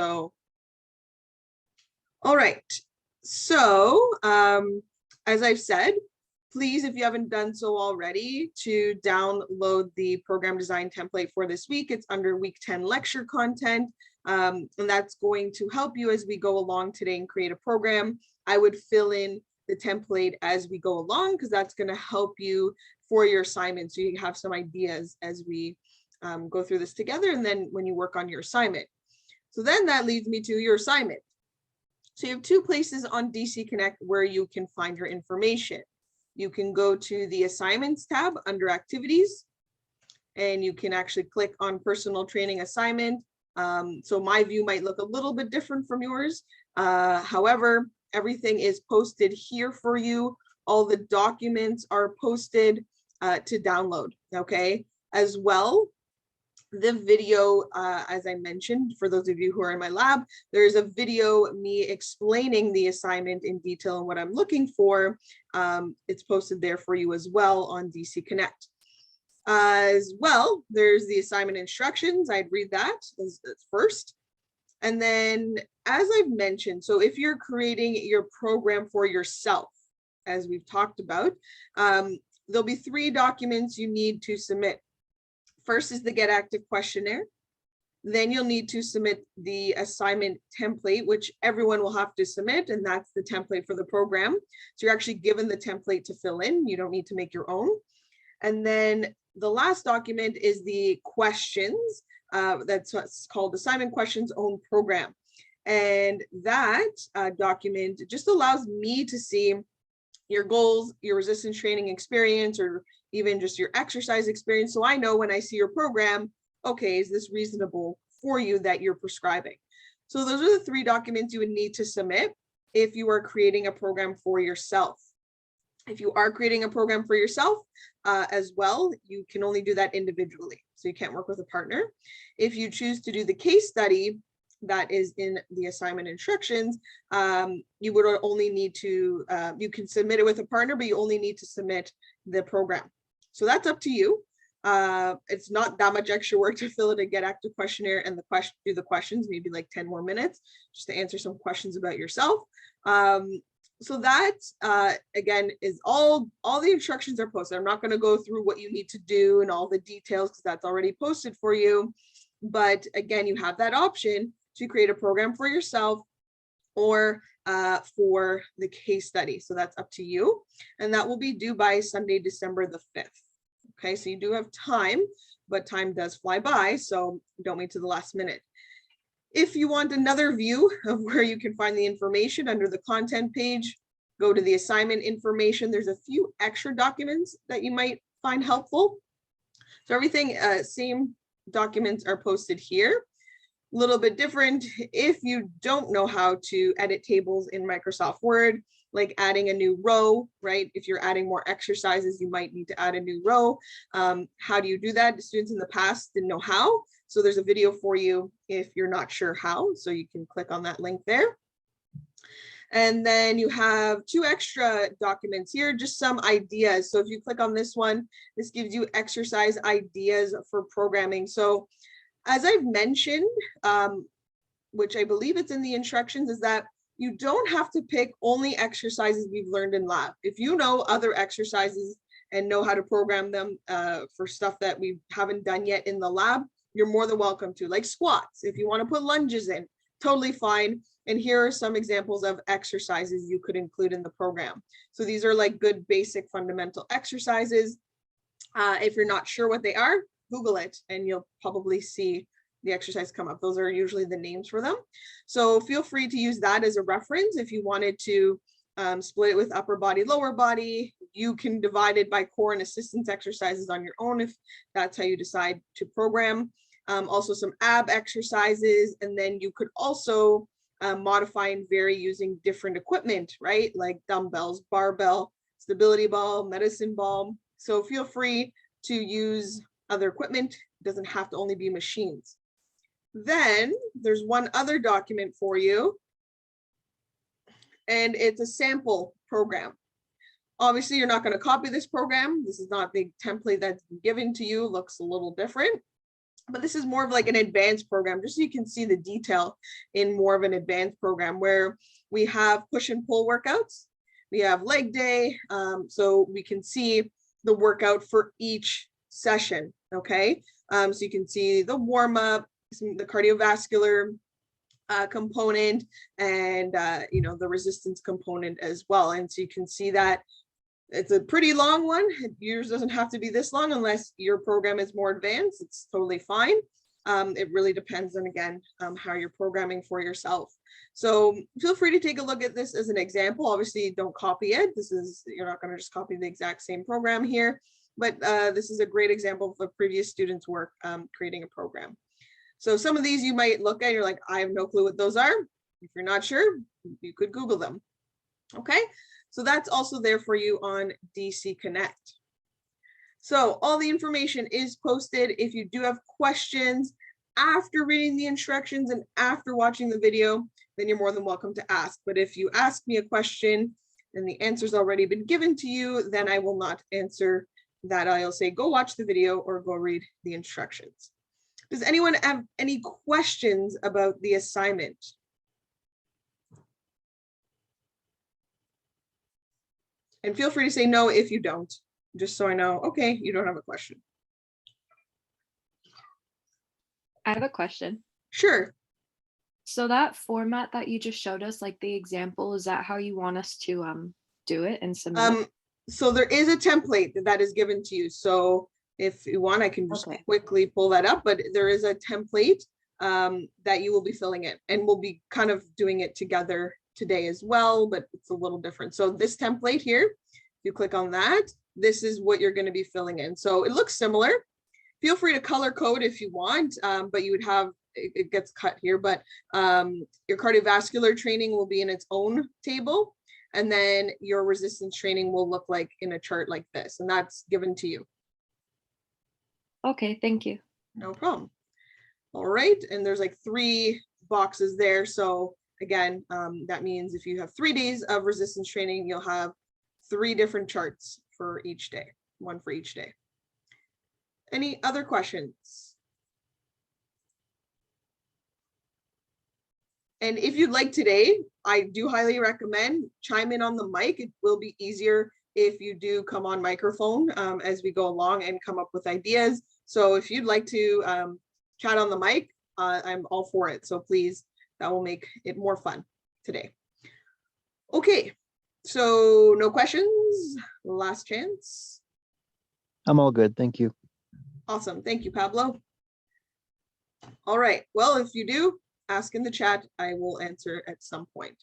So, all right. So, as I've said, please, if you haven't done so already, to download the program design template for this week. It's under week 10 lecture content. And that's going to help you as we go along today and create a program. I would fill in the template as we go along, because that's going to help you for your assignment. So you have some ideas as we go through this together, and then when you work on your assignment. So then that leads me to your assignment. So you have two places on DC Connect where you can find your information. You can go to the assignments tab under activities, and you can actually click on personal training assignment. So my view might look a little bit different from yours. However, everything is posted here for you. All the documents are posted to download, okay? As well, the video, as I mentioned, for those of you who are in my lab, there's a video me explaining the assignment in detail and what I'm looking for. It's posted there for you as well on DC Connect. As well, there's the assignment instructions. I'd read that as first. And then, as I've mentioned, so if you're creating your program for yourself, as we've talked about, there'll be 3 documents you need to submit. First is the Get Active questionnaire. Then you'll need to submit the assignment template, which everyone will have to submit, and that's the template for the program. So you're actually given the template to fill in. You don't need to make your own. And then the last document is the questions. That's what's called Assignment Questions Own Program. And that document just allows me to see your goals, your resistance training experience, or even just your exercise experience. So I know when I see your program, okay, is this reasonable for you that you're prescribing? So those are the 3 documents you would need to submit if you are creating a program for yourself. If you are creating a program for yourself as well, you can only do that individually. So you can't work with a partner. If you choose to do the case study that is in the assignment instructions, you would only need to, you can submit it with a partner, but you only need to submit the program. So that's up to you. It's not that much extra work to fill in a Get Active questionnaire and do the questions, maybe like 10 more minutes just to answer some questions about yourself. So that, again, is all the instructions are posted. I'm not going to go through what you need to do and all the details because that's already posted for you. But again, you have that option to create a program for yourself or for the case study. So that's up to you. And that will be due by Sunday, December the 5th. Okay, so you do have time, but time does fly by. So don't wait to the last minute. If you want another view of where you can find the information under the content page, go to the assignment information. There's a few extra documents that you might find helpful. So everything, same documents are posted here. A little bit different if you don't know how to edit tables in Microsoft Word, like adding a new row, right? If you're adding more exercises, you might need to add a new row. How do you do that? The students in the past didn't know how. So there's a video for you if you're not sure how. So you can click on that link there. And then you have 2 extra documents here, just some ideas. So if you click on this one, this gives you exercise ideas for programming. So as I've mentioned, which I believe it's in the instructions, is that you don't have to pick only exercises we've learned in lab. If you know other exercises and know how to program them for stuff that we haven't done yet in the lab, you're more than welcome to, like squats. If you want to put lunges in, totally fine. And here are some examples of exercises you could include in the program. So these are like good basic fundamental exercises. If you're not sure what they are, Google it and you'll probably see the exercise come up. Those are usually the names for them. So feel free to use that as a reference. If you wanted to split it with upper body, lower body, you can divide it by core and assistance exercises on your own if that's how you decide to program. Also some ab exercises, and then you could also modify and vary using different equipment, right? Like dumbbells, barbell, stability ball, medicine ball. So feel free to use other equipment. It doesn't have to only be machines. Then there's one other document for you, and it's a sample program. Obviously, you're not going to copy this program. This is not the template that's given to you. It looks a little different. but this is more of like an advanced program, just so you can see the detail in more of an advanced program where we have push and pull workouts. We have leg day, so we can see the workout for each session, okay? So you can see the warm up, the cardiovascular component, and you know, the resistance component as well. And so you can see that it's a pretty long one. Yours doesn't have to be this long unless your program is more advanced. It's totally fine. It really depends on, again, how you're programming for yourself. So feel free to take a look at this as an example. Obviously, don't copy it. You're not going to just copy the exact same program here, but this is a great example of a previous student's work creating a program. So some of these you might look at, you're like, I have no clue what those are. If you're not sure, you could Google them. Okay, so that's also there for you on DC Connect. So all the information is posted. If you do have questions after reading the instructions and after watching the video, then you're more than welcome to ask. But if you ask me a question and the answer's already been given to you, then I will not answer that. I'll say, go watch the video or go read the instructions. Does anyone have any questions about the assignment? And feel free to say no if you don't, just so I know, okay, you don't have a question. I have a question. Sure. So that format that you just showed us, like the example, is that how you want us to do it and submit it? So there is a template that is given to you. So if you want, I can just quickly pull that up, but there is a template that you will be filling in, and we'll be kind of doing it together today as well, but it's a little different. So this template here, if you click on that, this is what you're going to be filling in. So it looks similar. Feel free to color code if you want, but you would have, it gets cut here, but your cardiovascular training will be in its own table. And then your resistance training will look like in a chart like this, and that's given to you. Okay, thank you. No problem. All right, and there's like 3 boxes there. So again, that means if you have 3 days of resistance training, you'll have 3 different charts for each day, 1 for each day. Any other questions? And if you'd like today, I do highly recommend chime in on the mic. It will be easier if you do come on microphone as we go along and come up with ideas. So if you'd like to chat on the mic, I'm all for it. So please, that will make it more fun today. Okay, so no questions, last chance. I'm all good, thank you. Awesome, thank you, Pablo. All right, well, if you do, ask in the chat, I will answer at some point.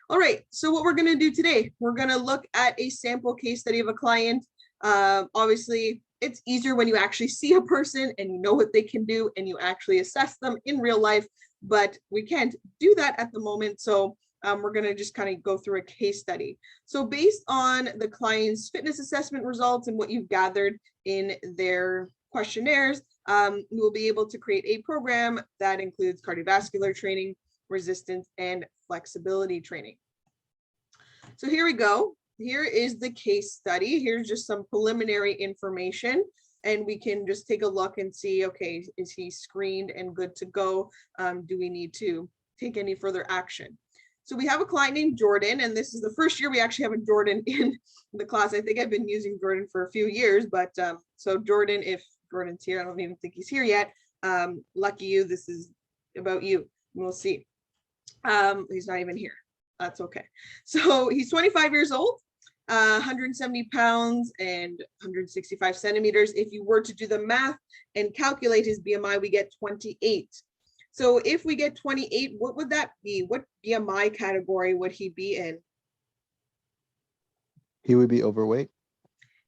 All right, so what we're gonna do today, we're gonna look at a sample case study of a client. Obviously, it's easier when you actually see a person and you know what they can do and you actually assess them in real life, but we can't do that at the moment. So we're gonna just kind of go through a case study. So based on the client's fitness assessment results and what you've gathered in their questionnaires, we will be able to create a program that includes cardiovascular training, resistance, and flexibility training. So here we go. Here is the case study. Here's just some preliminary information, and we can just take a look and see, okay, is he screened and good to go? Do we need to take any further action? So we have a client named Jordan, and this is the first year we actually have a Jordan in the class. I think I've been using Jordan for a few years, but so Jordan, if Jordan's here, I don't even think he's here yet. Lucky you, this is about you. We'll see. He's not even here. That's okay. So he's 25 years old, 170 pounds and 165 centimeters. If you were to do the math and calculate his BMI, we get 28. So if we get 28, what would that be? What BMI category would he be in? He would be overweight.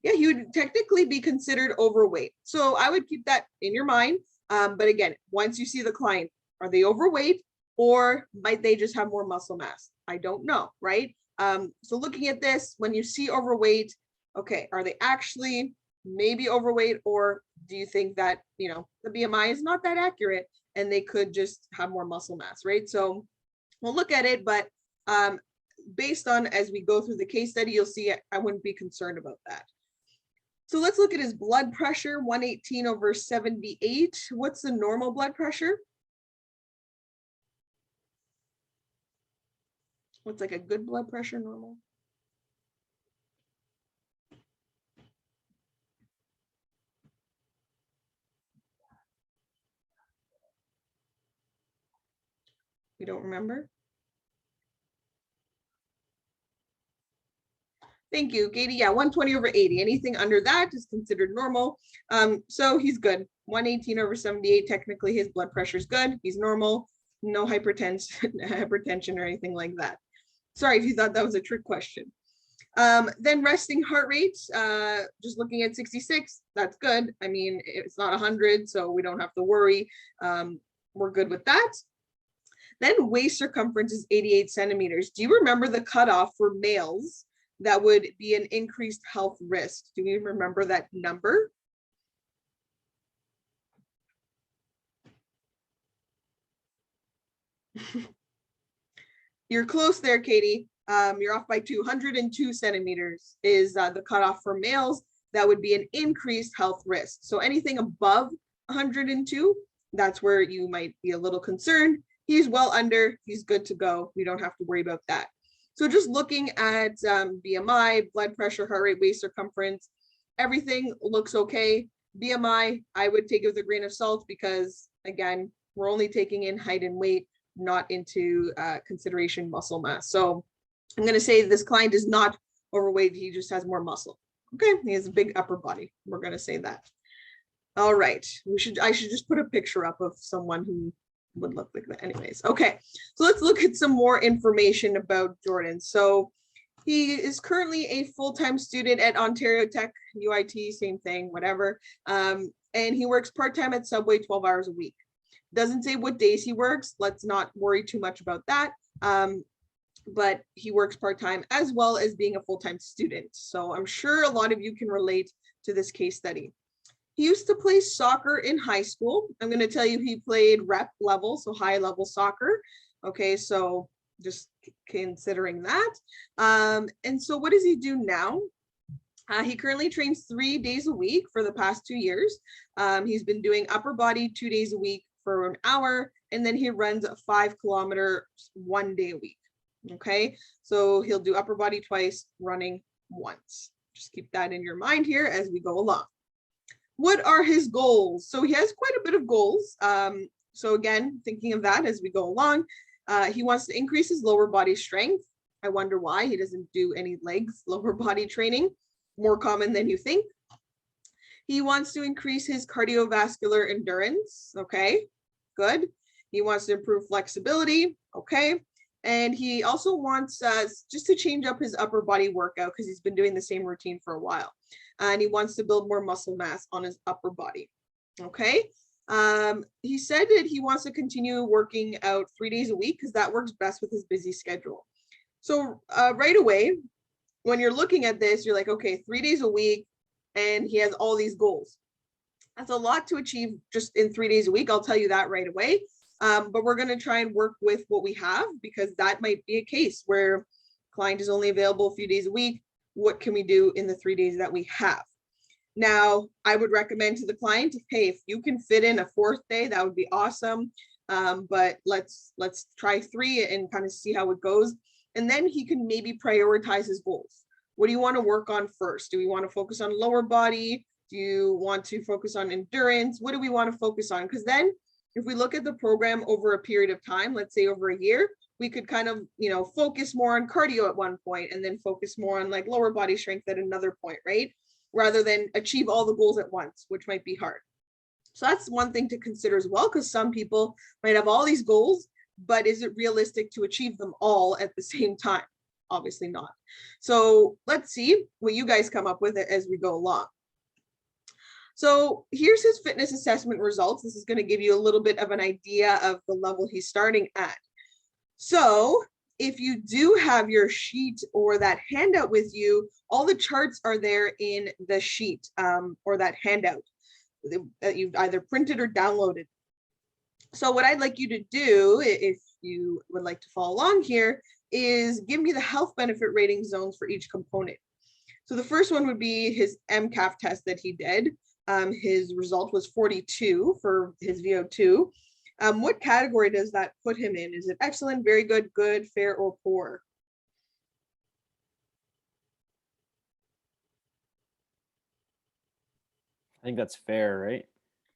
Yeah, he would technically be considered overweight. So I would keep that in your mind. But again, once you see the client, are they overweight or might they just have more muscle mass? I don't know, right? So looking at this, when you see overweight, okay, are they actually maybe overweight, or do you think that, you know, the BMI is not that accurate and they could just have more muscle mass, right? So we'll look at it, but based on as we go through the case study, you'll see I wouldn't be concerned about that. So let's look at his blood pressure, 118 over 78. What's the normal blood pressure? What's like a good blood pressure normal? You don't remember? Thank you, Katie. Yeah, 120 over 80. Anything under that is considered normal. So he's good. 118 over 78. Technically, his blood pressure is good. He's normal. No hypertension or anything like that. Sorry if you thought that was a trick question. Then resting heart rate, just looking at 66, that's good. I mean, it's not 100, so we don't have to worry. We're good with that. Then waist circumference is 88 centimeters. Do you remember the cutoff for males that would be an increased health risk? Do you remember that number? You're close there, Katie. You're off by 202 centimeters is the cutoff for males. That would be an increased health risk. So anything above 102, that's where you might be a little concerned. He's well under, he's good to go. We don't have to worry about that. So just looking at BMI, blood pressure, heart rate, waist circumference, everything looks okay. BMI, I would take it with a grain of salt because, again, we're only taking in height and weight, not into consideration muscle mass. So I'm going to say this client is not overweight. He just has more muscle. Okay, he has a big upper body. We're going to say that. All right, I should just put a picture up of someone who would look like that. Anyways, okay, so let's look at some more information about Jordan. So he is currently a full-time student at Ontario Tech, UIT, same thing, whatever. And he works part-time at Subway 12 hours a week. Doesn't say what days he works. Let's not worry too much about that. But he works part-time as well as being a full-time student. So I'm sure a lot of you can relate to this case study. He used to play soccer in high school. I'm going to tell you he played rep level, so high level soccer. Okay, so just considering that. And so what does he do now? He currently trains 3 days a week for the past 2 years. He's been doing upper body 2 days a week for an hour, and then he runs 5 kilometers 1 day a week. Okay, so he'll do upper body twice, running once. Just keep that in your mind here as we go along. What are his goals? So he has quite a bit of goals. So again, thinking of that as we go along, he wants to increase his lower body strength. I wonder why he doesn't do any legs, lower body training, more common than you think. He wants to increase his cardiovascular endurance. Okay, good. He wants to improve flexibility. Okay. And he also wants just to change up his upper body workout because he's been doing the same routine for a while. And he wants to build more muscle mass on his upper body. Okay. He said that he wants to continue working out 3 days a week because that works best with his busy schedule. So right away, when you're looking at this, you're like, okay, 3 days a week, and he has all these goals. That's a lot to achieve just in 3 days a week. I'll tell you that right away. But we're going to try and work with what we have because that might be a case where client is only available a few days a week. What can we do in the 3 days that we have? Now, I would recommend to the client, hey, if you can fit in a 4th day, that would be awesome. But let's try 3 and kind of see how it goes. And then he can maybe prioritize his goals. What do you want to work on first? Do we want to focus on lower body? Do you want to focus on endurance? What do we want to focus on? Because then if we look at the program over a period of time, let's say over a year, we could kind of, focus more on cardio at one point and then focus more on like lower body strength at another point, right? Rather than achieve all the goals at once, which might be hard. So that's one thing to consider as well, because some people might have all these goals, but is it realistic to achieve them all at the same time? Obviously not. So let's see what you guys come up with as we go along. So here's his fitness assessment results. This is going to give you a little bit of an idea of the level he's starting at. So if you do have your sheet or that handout with you, all the charts are there in the sheet or that handout that you've either printed or downloaded. So what I'd like you to do, if you would like to follow along here, is give me the health benefit rating zones for each component. So the first one would be his MCAF test that he did. His result was 42 for his VO2. What category does that put him in? Is it excellent, very good, good, fair, or poor? I think that's fair, right?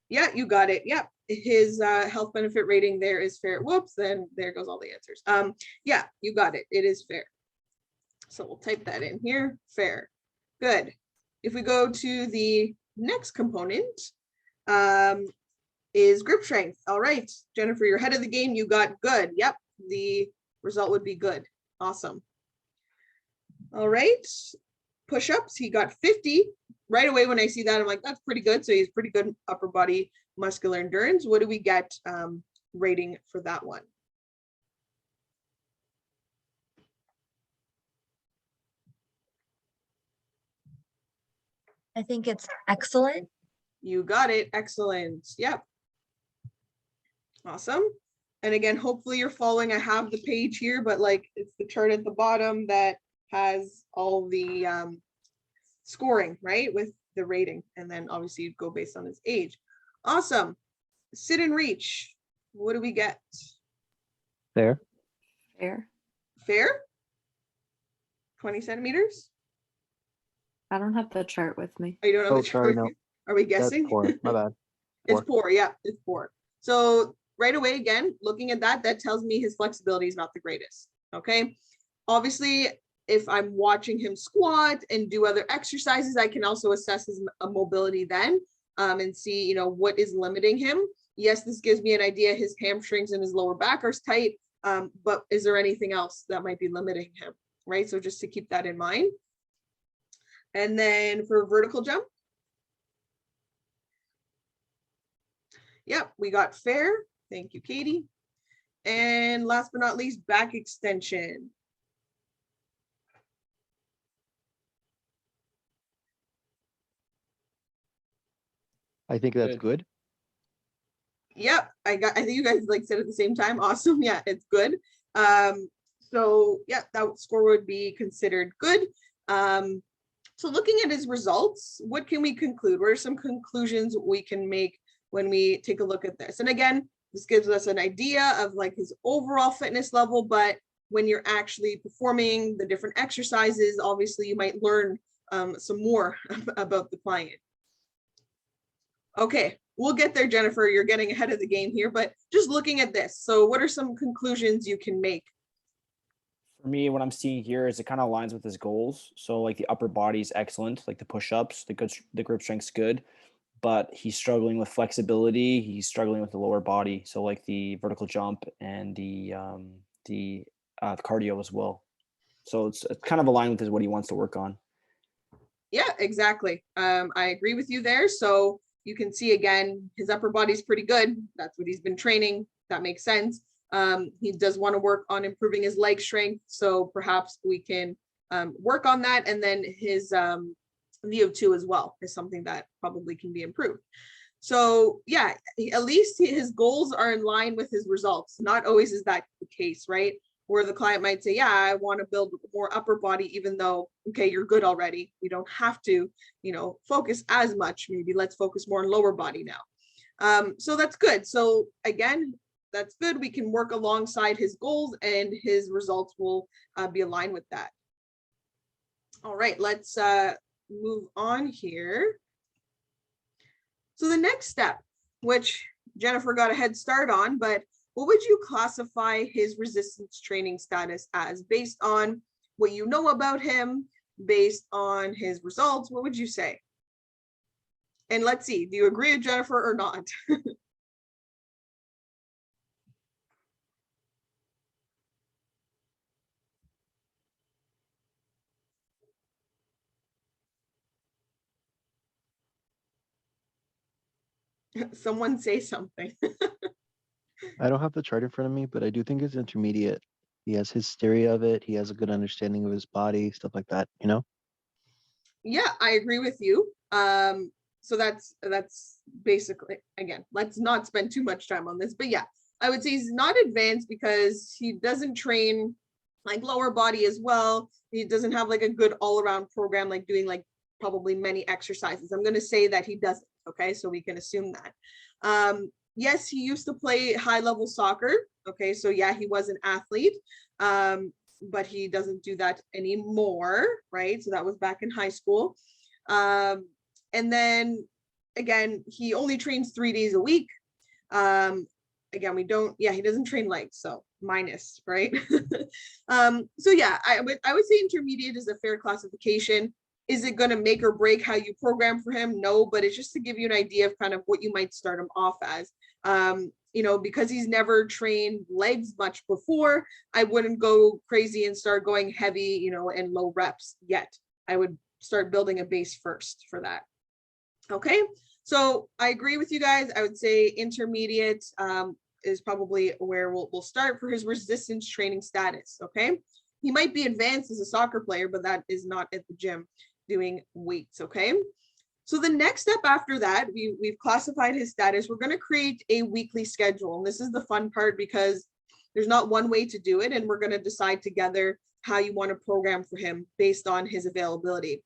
Yeah, you got it. Yep. His health benefit rating there is fair. Whoops, then there goes all the answers. Yeah, you got it. It is fair. So we'll type that in here. Fair. Good. If we go to the next component, is grip strength. All right, Jennifer, you're ahead of the game. You got good. Yep, the result would be good. Awesome. All right, push-ups, he got 50. Right away when I see that, I'm like, that's pretty good. So he's pretty good upper body muscular endurance. What do we get rating for that one? I think it's excellent. You got it. Excellent. Yep. Awesome. And again, hopefully you're following. I have the page here, but like it's the chart at the bottom that has all the scoring, right? With the rating. And then obviously you'd go based on his age. Awesome. Sit and reach. What do we get? Fair. Fair. Fair? 20 centimeters? I don't have the chart with me. Oh, you don't know Oh, the sorry, chart? no. Are we That's guessing? poor. My bad. It's Poor. poor. Yeah, it's poor. So right away, again, looking at that, that tells me his flexibility is not the greatest. Okay. Obviously, if I'm watching him squat and do other exercises, I can also assess his mobility then and see, you know, what is limiting him. Yes, this gives me an idea. His hamstrings and his lower back are tight, but is there anything else that might be limiting him? Right. So just to keep that in mind. And then for vertical jump. Yep, we got fair. Thank you, Katie. And last but not least, back extension. I think that's Good. good. Yep, I think you guys like said at the same time. Awesome. Yeah, it's good. So yeah, that score would be considered good. So looking at his results, what can we conclude? What are some conclusions we can make when we take a look at this? And again, this gives us an idea of like his overall fitness level, but when you're actually performing the different exercises, obviously you might learn some more about the client. Okay, we'll get there, Jennifer. You're getting ahead of the game here, but just looking at this. So what are some conclusions you can make? For me, what I'm seeing here is it kind of aligns with his goals. So like the upper body is excellent, like the push-ups, the grip strength's good, but he's struggling with flexibility. He's struggling with the lower body. So like the vertical jump and the cardio as well. So it's kind of aligned with what he wants to work on. Yeah, exactly. I agree with you there. So you can see again, his upper body's pretty good. That's what he's been training. That makes sense. He does want to work on improving his leg strength. So perhaps we can work on that. And then his VO2 as well is something that probably can be improved. So yeah, at least his goals are in line with his results. Not always is that the case, right? Where the client might say, yeah, I want to build more upper body, even though, okay, you're good already. We don't have to, you know, focus as much. Maybe let's focus more on lower body now. So that's good. So again, that's good. We can work alongside his goals and his results will be aligned with that. All right, let's move on here. So the next step, which Jennifer got a head start on, but what would you classify his resistance training status as based on what you know about him, based on his results? What would you say? And let's see, do you agree with Jennifer or not? Someone say something. I don't have the chart in front of me, but I do think it's intermediate. He has hysteria of it. He has a good understanding of his body, stuff like that, you know? Yeah, I agree with you. So that's basically, again, let's not spend too much time on this, but yeah, I would say he's not advanced because he doesn't train like lower body as well. He doesn't have like a good all-around program, like doing like probably many exercises. I'm going to say that he doesn't. Okay, so we can assume that. Yes, he used to play high-level soccer. Okay, so yeah, he was an athlete, but he doesn't do that anymore, right? So that was back in high school. And then again, he only trains 3 days a week. Again, he doesn't train legs, so minus, right? So yeah, I would say intermediate is a fair classification. Is it going to make or break how you program for him? No, but it's just to give you an idea of kind of what you might start him off as. You know, because he's never trained legs much before, I wouldn't go crazy and start going heavy, you know, and low reps yet. I would start building a base first for that. Okay, so I agree with you guys. I would say intermediate is probably where we'll start for his resistance training status. Okay, he might be advanced as a soccer player, but that is not at the gym doing weights. Okay, so the next step after that, we've classified his status. We're going to create a weekly schedule. And this is the fun part because there's not one way to do it. And we're going to decide together how you want to program for him based on his availability.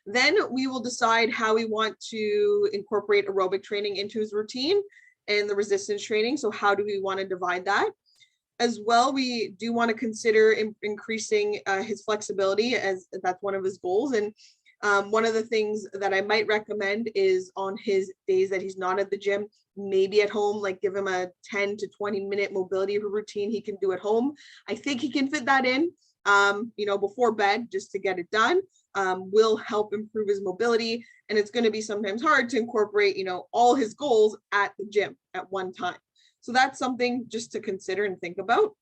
Then we will decide how we want to incorporate aerobic training into his routine and the resistance training. So how do we want to divide that? As well, we do want to consider increasing his flexibility, as that's one of his goals. And one of the things that I might recommend is on his days that he's not at the gym, maybe at home, like give him a 10 to 20 minute mobility routine he can do at home. I think he can fit that in, you know, before bed just to get it done. Will help improve his mobility. And it's going to be sometimes hard to incorporate, you know, all his goals at the gym at one time. So that's something just to consider and think about.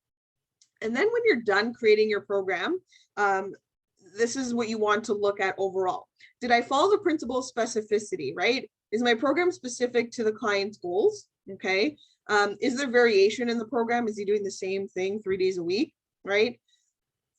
And then when you're done creating your program, this is what you want to look at overall. Did I follow the principle of specificity, right? Is my program specific to the client's goals? Okay. Is there variation in the program? Is he doing the same thing 3 days a week, right?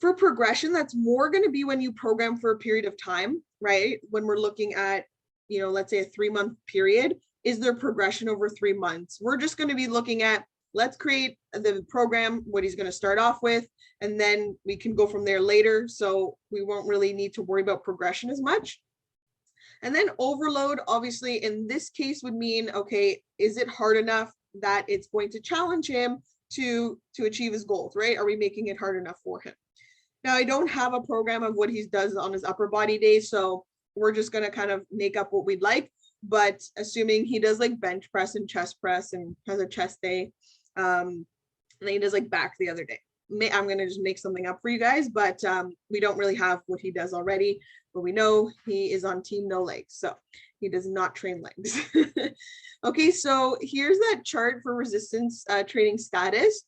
For progression, that's more going to be when you program for a period of time, right? When we're looking at, you know, let's say a 3-month period, is there progression over 3 months? We're just going to be looking at, let's create the program, what he's going to start off with, and then we can go from there later. So we won't really need to worry about progression as much. And then overload, obviously, in this case would mean, okay, is it hard enough that it's going to challenge him to achieve his goals, right? Are we making it hard enough for him? Now, I don't have a program of what he does on his upper body days, so we're just going to kind of make up what we'd like. But assuming he does like bench press and chest press and has a chest day, and then he does like back the other day. I'm going to just make something up for you guys, but we don't really have what he does already, but we know he is on team no legs, so he does not train legs. Okay, so here's that chart for resistance training status.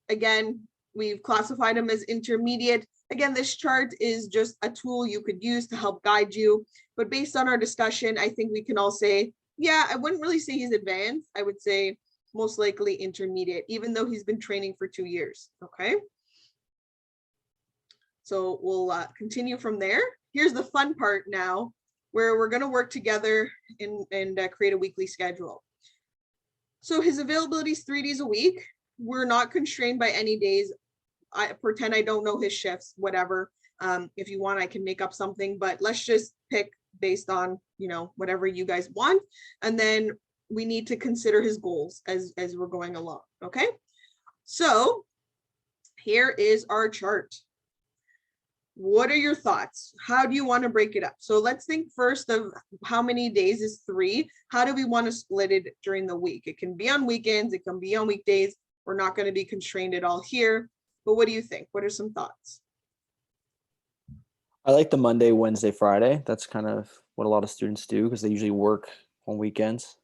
Again, we've classified him as intermediate. Again, this chart is just a tool you could use to help guide you. But based on our discussion, I think we can all say, yeah, I wouldn't really say he's advanced. I would say most likely intermediate, even though he's been training for 2 years. Okay. So we'll continue from there. Here's the fun part now, where we're going to work together and create a weekly schedule. So his availability is 3 days a week. We're not constrained by any days. I pretend I don't know his shifts, whatever. If you want, I can make up something, but let's just pick based on, you know, whatever you guys want. And then we need to consider his goals as we're going along. Okay. So here is our chart. What are your thoughts? How do you want to break it up? So let's think first of how many days is 3. How do we want to split it during the week? It can be on weekends. It can be on weekdays. We're not going to be constrained at all here. But what do you think? What are some thoughts? I like the Monday, Wednesday, Friday. That's kind of what a lot of students do because they usually work on weekends.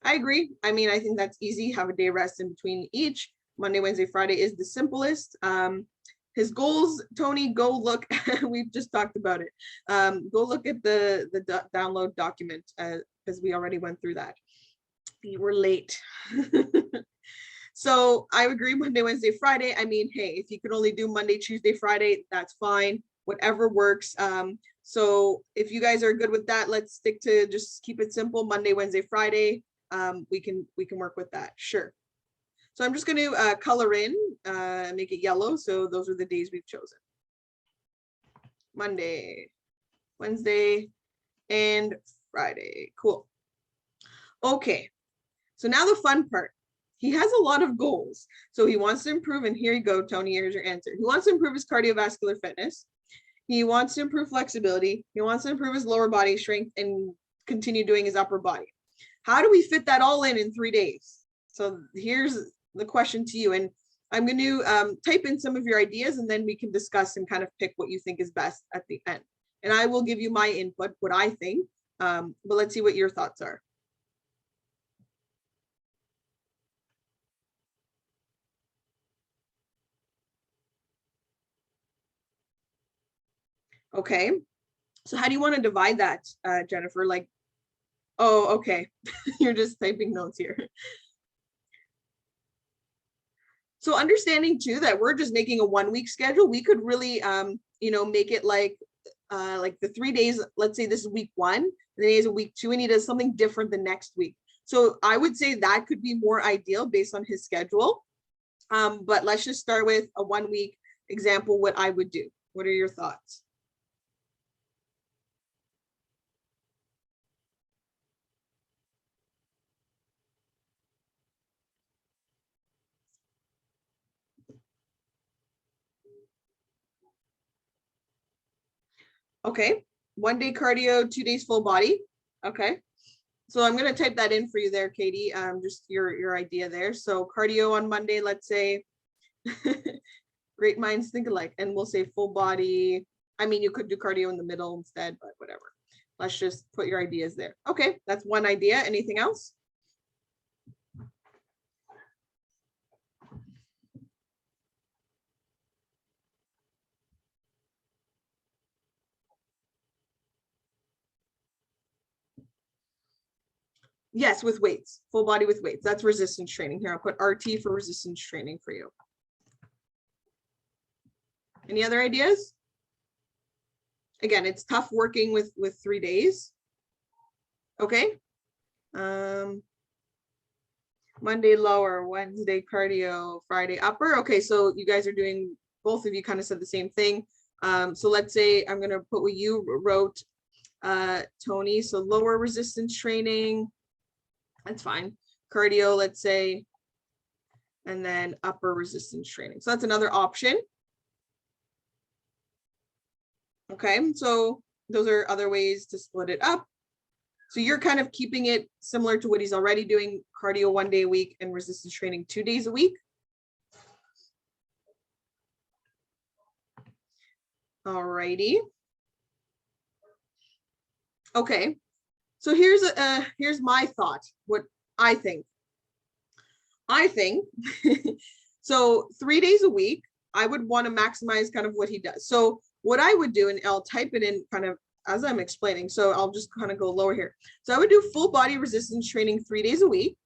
I agree. I mean, I think that's easy. Have a day rest in between each. Monday, Wednesday, Friday is the simplest. His goals, Tony, go look. We've just talked about it. Go look at the download document because we already went through that. You were late. So I agree, Monday, Wednesday, Friday. I mean, hey, if you could only do Monday, Tuesday, Friday, that's fine. Whatever works. So if you guys are good with that, let's stick to just keep it simple. Monday, Wednesday, Friday. We can work with that. Sure. So I'm just going to color in make it yellow. So those are the days we've chosen. Monday, Wednesday, and Friday. Cool. Okay, so now the fun part. He has a lot of goals. So he wants to improve, and here you go, Tony, here's your answer. He wants to improve his cardiovascular fitness. He wants to improve flexibility. He wants to improve his lower body strength and continue doing his upper body. How do we fit that all in 3 days? So here's the question to you. And I'm going to type in some of your ideas, and then we can discuss and kind of pick what you think is best at the end. And I will give you my input, what I think, but let's see what your thoughts are. Okay, so how do you want to divide that, Jennifer? Like, oh, okay, you're just typing notes here. So understanding too that we're just making a 1 week schedule, we could really, make it like the 3 days. Let's say this is week 1, and then he has a week 2, and he does something different the next week. So I would say that could be more ideal based on his schedule. But let's just start with a 1 week example. What I would do. What are your thoughts? Okay, 1 day cardio, 2 days full body. Okay, so I'm going to type that in for you there, Katie. Just your idea there. So cardio on Monday, let's say. Great minds think alike, and we'll say full body. I mean, you could do cardio in the middle instead, but whatever. Let's just put your ideas there. Okay, that's one idea. Anything else? Yes, with weights, full body with weights. That's resistance training. Here, I'll put RT for resistance training for you. Any other ideas? Again, it's tough working with 3 days. Okay. Monday lower, Wednesday cardio, Friday upper. Okay, so you guys are doing, both of you kind of said the same thing. So let's say I'm gonna put what you wrote, Tony. So lower resistance training. That's fine. Cardio, let's say, and then upper resistance training. So that's another option. Okay, so those are other ways to split it up. So you're kind of keeping it similar to what he's already doing, cardio 1 day a week and resistance training 2 days a week. All righty. Okay, so here's my thought, what I think. So 3 days a week, I would want to maximize kind of what he does. So what I would do, and I'll type it in kind of as I'm explaining, so I'll just kind of go lower here. So I would do full body resistance training 3 days a week,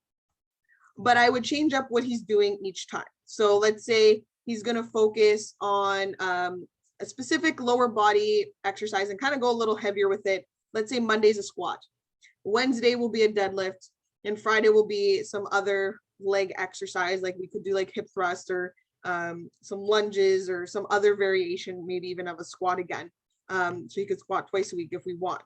but I would change up what he's doing each time. So let's say he's going to focus on a specific lower body exercise and kind of go a little heavier with it. Let's say Monday's a squat, Wednesday will be a deadlift, and Friday will be some other leg exercise, like we could do like hip thrust or some lunges or some other variation, maybe even of a squat again. So you could squat twice a week if we want.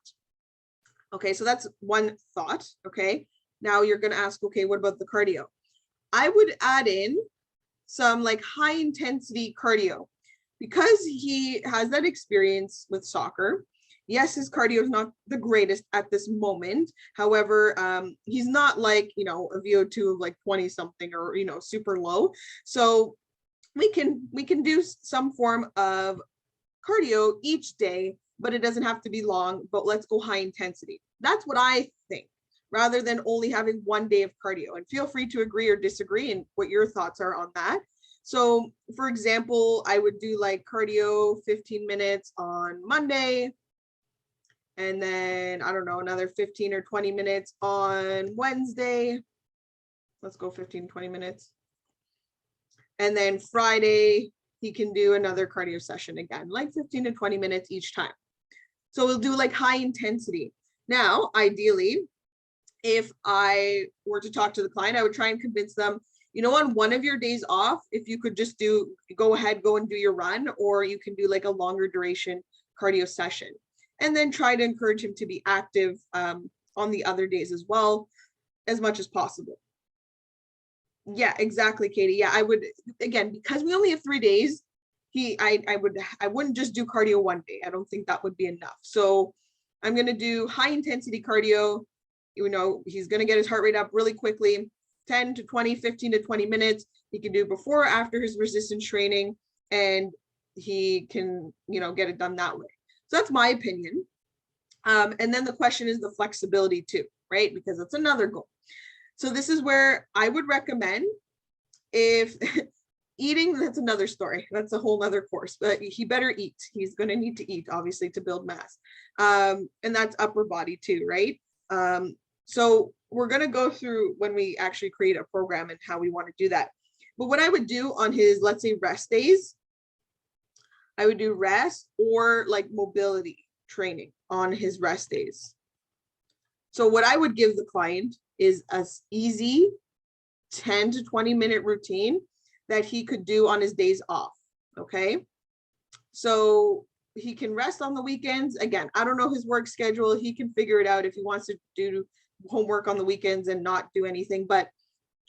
Okay, so that's one thought. Okay, now you're going to ask, okay, what about the cardio? I would add in some like high intensity cardio because he has that experience with soccer. Yes, his cardio is not the greatest at this moment. However, he's not like, a VO2 of like 20 something or, super low. So we can do some form of cardio each day, but it doesn't have to be long, but let's go high intensity. That's what I think, rather than only having 1 day of cardio. And feel free to agree or disagree and what your thoughts are on that. So for example, I would do like cardio 15 minutes on Monday, and then I don't know, another 15 or 20 minutes on Wednesday. Let's go 15, 20 minutes. And then Friday, he can do another cardio session again, like 15 to 20 minutes each time. So we'll do like high intensity. Now, ideally, if I were to talk to the client, I would try and convince them, on one of your days off, if you could just go and do your run, or you can do like a longer duration cardio session, and then try to encourage him to be active on the other days as well, as much as possible. Yeah, exactly, Katie. Yeah, I would, again, because we only have 3 days, I wouldn't just do cardio one day. I don't think that would be enough. So I'm going to do high intensity cardio. He's going to get his heart rate up really quickly, 10 to 20, 15 to 20 minutes. He can do before or after his resistance training, and he can, get it done that way. So that's my opinion. And then the question is the flexibility too, right? Because that's another goal. So this is where I would recommend, if eating, that's another story. That's a whole nother course, but he better eat. He's going to need to eat, obviously, to build mass. And that's upper body too, right? So we're going to go through when we actually create a program and how we want to do that. But what I would do on his, let's say, rest days, I would do rest or like mobility training on his rest days. So what I would give the client is a easy 10 to 20 minute routine that he could do on his days off. Okay. So he can rest on the weekends. Again, I don't know his work schedule. He can figure it out if he wants to do homework on the weekends and not do anything, but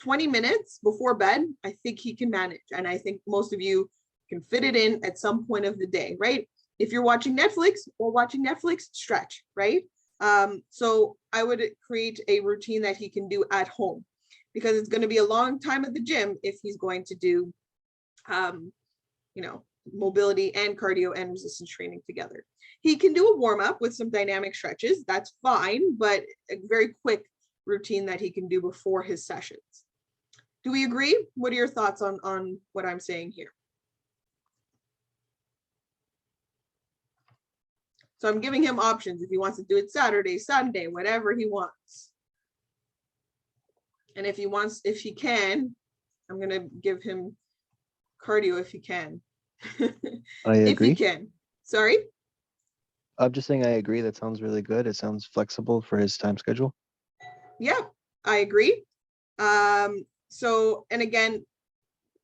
20 minutes before bed, I think he can manage. And I think most of you can fit it in at some point of the day, right? If you're watching Netflix stretch, right? So I would create a routine that he can do at home, because it's going to be a long time at the gym if he's going to do, mobility and cardio and resistance training together. He can do a warm up with some dynamic stretches. That's fine, but a very quick routine that he can do before his sessions. Do we agree? What are your thoughts on what I'm saying here? So I'm giving him options if he wants to do it Saturday, Sunday, whatever he wants. And if he can, I'm going to give him cardio if he can. I agree. If he can. Sorry? I'm just saying I agree. That sounds really good. It sounds flexible for his time schedule. Yeah, I agree. So, and again,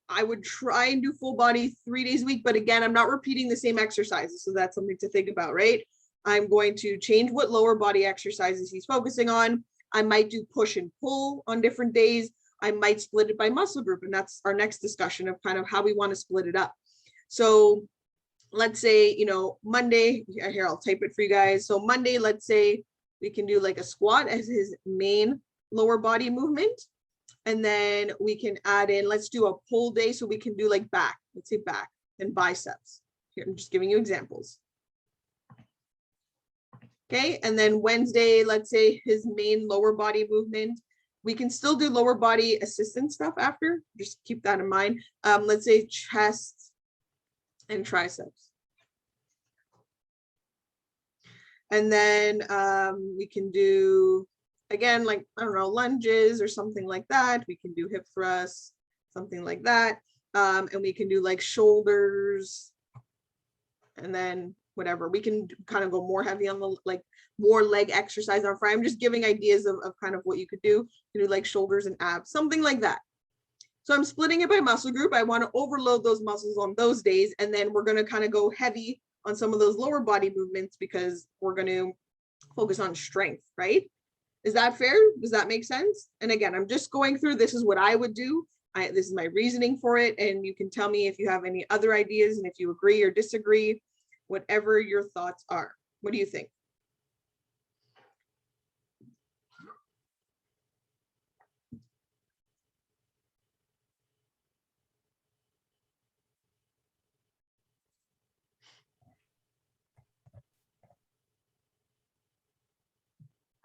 I would try and do full body 3 days a week, but again, I'm not repeating the same exercises. So that's something to think about, right? I'm going to change what lower body exercises he's focusing on. I might do push and pull on different days. I might split it by muscle group. And that's our next discussion of kind of how we want to split it up. So let's say, Monday, here, I'll type it for you guys. So Monday, let's say we can do like a squat as his main lower body movement. And then we can add in, let's do a pull day. So we can do like back, let's say back and biceps. Here, I'm just giving you examples. Okay, and then Wednesday, let's say his main lower body movement. We can still do lower body assistant stuff after, just keep that in mind. Let's say chest and triceps. And then we can do, again, like, I don't know, lunges or something like that. We can do hip thrusts, something like that. And we can do like shoulders, and then whatever. We can kind of go more heavy on the, like, more leg exercise on Friday. I'm just giving ideas of kind of what you could do. You do like shoulders and abs, something like that. So I'm splitting it by muscle group. I want to overload those muscles on those days. And then we're going to kind of go heavy on some of those lower body movements because we're going to focus on strength, right? Is that fair? Does that make sense? And again, I'm just going through, this is what I would do. This is my reasoning for it. And you can tell me if you have any other ideas and if you agree or disagree, whatever your thoughts are. What do you think?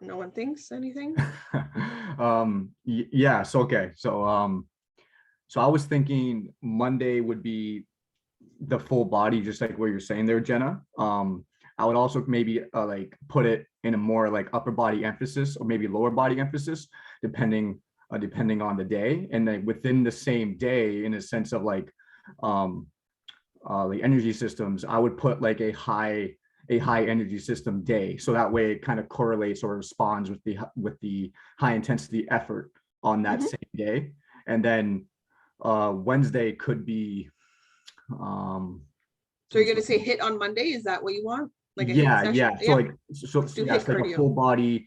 No one thinks anything? Yeah, so okay. So I was thinking Monday would be the full body, just like what you're saying there, Jenna. I would also maybe like put it in a more like upper body emphasis or maybe lower body emphasis, depending on the day. And then within the same day, in a sense of like the energy systems, I would put like a high energy system day, so that way it kind of correlates or responds with the high intensity effort on that same day. And then Wednesday could be So you're gonna say hit on Monday? Is that what you want? Like a hit yeah, session? yeah. So like so Let's do yeah, hit it's like a cardio. full body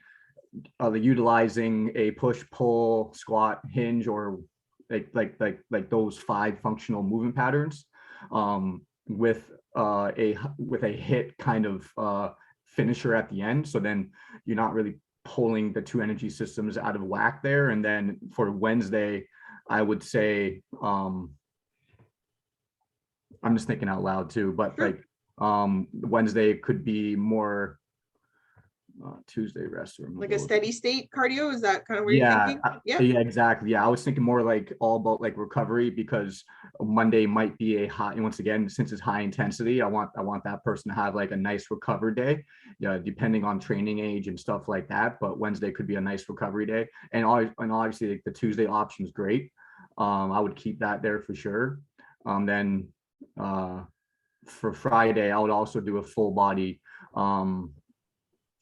utilizing a push, pull, squat, hinge, or like those 5 functional movement patterns with a hit kind of finisher at the end. So then you're not really pulling the 2 energy systems out of whack there. And then for Wednesday, I would say I'm just thinking out loud too, but Sure. like Wednesday could be more Tuesday rest or Like a steady state cardio? Is that kind of what you're yeah, thinking? Yeah. yeah, exactly. Yeah, I was thinking more like all about like recovery, because Monday might be a high, and once again, since it's high intensity, I want that person to have like a nice recovery day, yeah, depending on training age and stuff like that. But Wednesday could be a nice recovery day, and obviously like the Tuesday option is great. I would keep that there for sure. Then for Friday, I would also do a full body.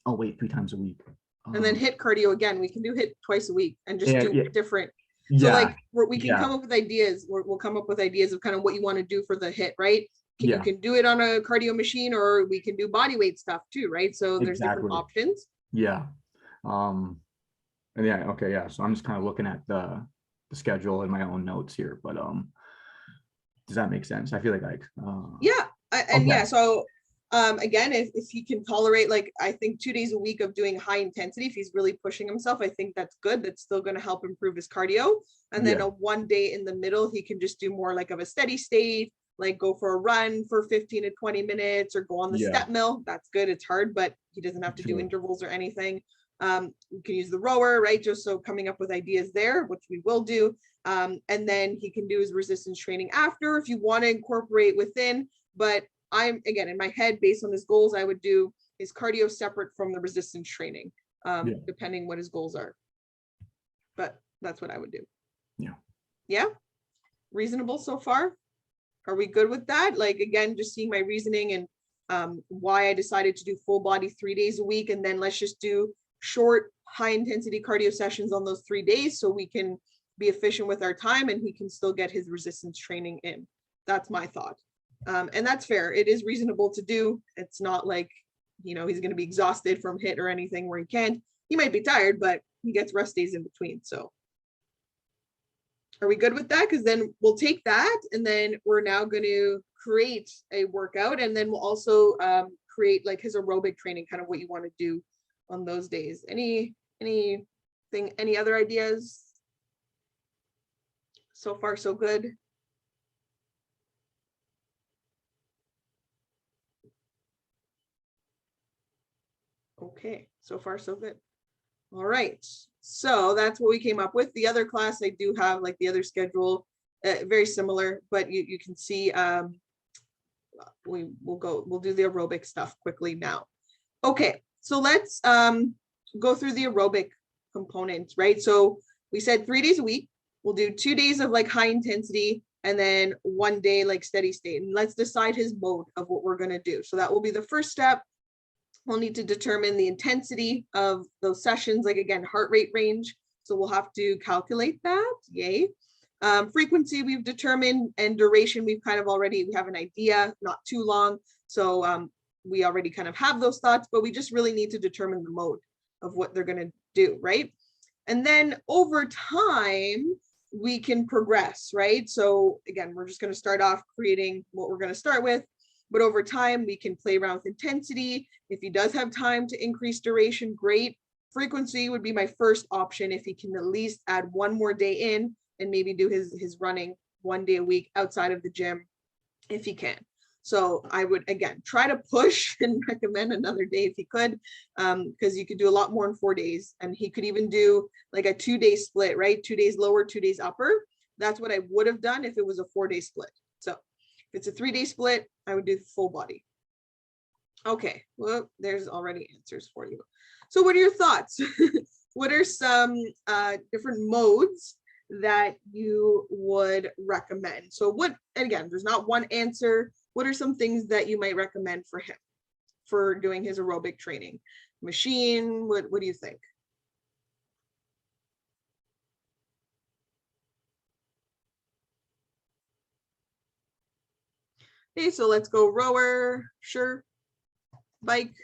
Oh wait, 3 times a week. And then hit cardio again. We can do hit twice a week and just Yeah, do yeah. different. So Yeah, like we can yeah. come up with ideas. We'll come up with ideas of kind of what you want to do for the hit, right? You Yeah. can do it on a cardio machine, or we can do body weight stuff too, right? So there's different Exactly. options. Yeah. And yeah, okay, yeah. So I'm just kind of looking at the schedule in my own notes here, but does that make sense? I feel like Yeah. And Okay. yeah, so again, if he can tolerate, like, I think 2 days a week of doing high intensity, if he's really pushing himself, I think that's good. That's still going to help improve his cardio. And then Yeah. a 1 day in the middle, he can just do more like of a steady state, like go for a run for 15 to 20 minutes or go on the Yeah. step mill. That's good. It's hard, but he doesn't have to do Sure. intervals or anything. We can use the rower, right? Just so coming up with ideas there, which we will do. And then he can do his resistance training after if you want to incorporate within. But I'm, again, in my head, based on his goals, I would do his cardio separate from the resistance training, Yeah. depending what his goals are. But that's what I would do. Yeah. Yeah. Reasonable so far? Are we good with that? Like, again, just seeing my reasoning and why I decided to do full body 3 days a week. And then let's just do short, high intensity cardio sessions on those 3 days so we can be efficient with our time and he can still get his resistance training in. That's my thought. And that's fair. It is reasonable to do. It's not like, he's going to be exhausted from hit or anything where he can't. He might be tired, but he gets rest days in between. So are we good with that? Because then we'll take that and then we're now going to create a workout, and then we'll also create like his aerobic training, kind of what you want to do on those days. Any other ideas? So far, so good. Okay, so far so good. All right, so that's what we came up with. The other class, I do have like the other schedule, very similar, but you can see we'll do the aerobic stuff quickly now. Okay, so let's go through the aerobic components, right? So we said 3 days a week. We'll do 2 days of like high intensity and then 1 day like steady state. And let's decide his mode of what we're going to do. So that will be the first step. We'll need to determine the intensity of those sessions, like again, heart rate range. So we'll have to calculate that. Yay. Frequency we've determined, and duration we have an idea, not too long. So we already kind of have those thoughts, but we just really need to determine the mode of what they're going to do, right? And then over time, we can progress, right? So again, we're just going to start off creating what we're going to start with. But over time, we can play around with intensity. If he does have time to increase duration, great. Frequency would be my first option if he can at least add 1 more day in and maybe do his running 1 day a week outside of the gym if he can. So I would, again, try to push and recommend another day if he could, because you could do a lot more in 4 days. And he could even do like a 2-day split, right? 2 days lower, 2 days upper. That's what I would have done if it was a 4-day split. So if it's a 3-day split, I would do full body. Okay, well, there's already answers for you. So what are your thoughts? What are some different modes that you would recommend? So and again, there's not one answer. What are some things that you might recommend for him for doing his aerobic training? Machine, what do you think? Okay, so let's go rower, sure. Bike.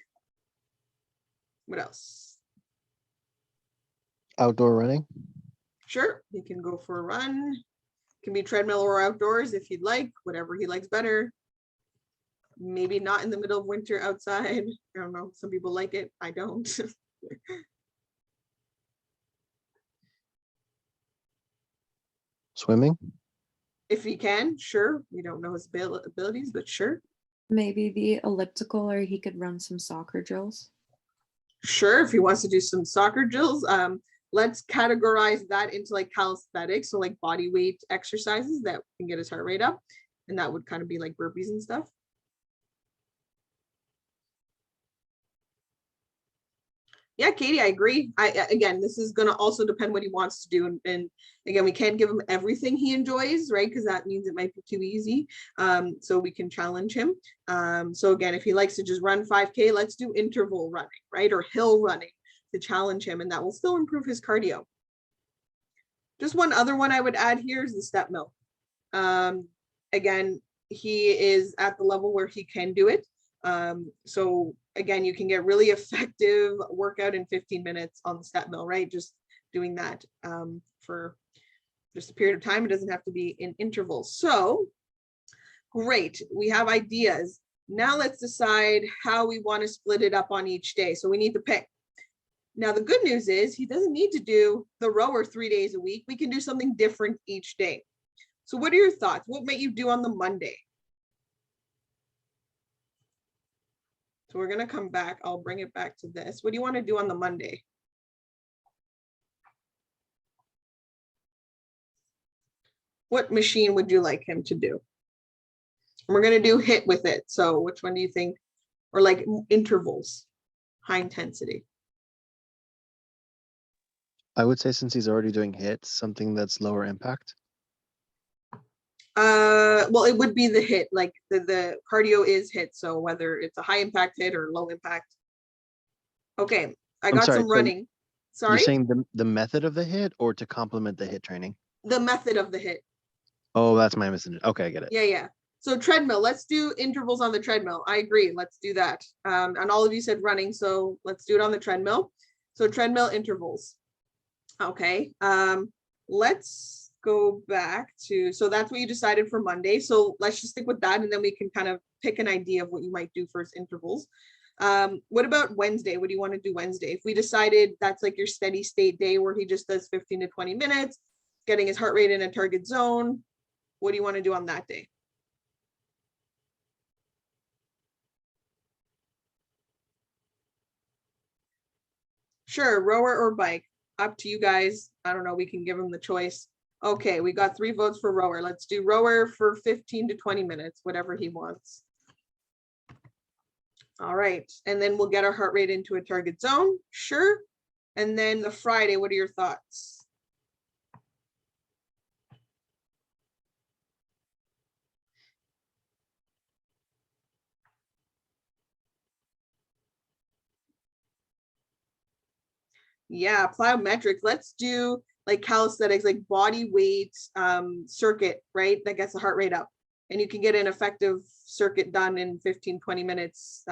What else? Outdoor running. Sure, he can go for a run. Can be treadmill or outdoors if he'd like, whatever he likes better. Maybe not in the middle of winter outside. I don't know. Some people like it. I don't. Swimming. If he can, sure. We don't know his abilities, but sure. Maybe the elliptical, or he could run some soccer drills. Sure, if he wants to do some soccer drills. Let's categorize that into like calisthenics, so like body weight exercises that can get his heart rate up. And that would kind of be like burpees and stuff. Yeah, Katie, I agree. Again, this is going to also depend what he wants to do. And again, we can't give him everything he enjoys, right? Because that means it might be too easy. So we can challenge him. So again, if he likes to just run 5K, let's do interval running, right? Or hill running to challenge him, and that will still improve his cardio. Just one other one I would add here is the step mill. Again, he is at the level where he can do it. So again, you can get really effective workout in 15 minutes on the step mill, right? Just doing that for just a period of time. It doesn't have to be in intervals. So great, we have ideas. Now let's decide how we want to split it up on each day. So we need to pick. Now, the good news is he doesn't need to do the rower 3 days a week. We can do something different each day. So what are your thoughts? What might you do on the Monday? So we're going to come back. I'll bring it back to this. What do you want to do on the Monday? What machine would you like him to do? And we're going to do HIIT with it. So which one do you think? Or like intervals, high intensity. I would say since he's already doing hits, something that's lower impact. Well, it would be the HIIT, like the cardio is HIIT. So whether it's a high impact HIIT or low impact. Okay, I'm got sorry, some so running. Sorry, You're saying the method of the hit or to complement the hit training? the method of the HIIT. Oh, that's my missing. Okay, I get it. Yeah. So treadmill, let's do intervals on the treadmill. I agree, let's do that. And all of you said running, so let's do it on the treadmill. So treadmill intervals. Okay, let's go back to, so that's what you decided for Monday. So let's just stick with that, and then we can kind of pick an idea of what you might do for his intervals. What about Wednesday? What do you want to do Wednesday? If we decided that's like your steady state day where he just does 15 to 20 minutes, getting his heart rate in a target zone, what do you want to do on that day? Sure, rower or bike, up to you guys. I don't know, we can give him the choice. Okay, we got 3 votes for rower. Let's do rower for 15 to 20 minutes, whatever he wants. All right, and then we'll get our heart rate into a target zone, sure. And then the Friday, what are your thoughts? Yeah, plyometrics. Let's do like calisthenics, like body weight circuit, right? That gets the heart rate up. And you can get an effective circuit done in 15, 20 minutes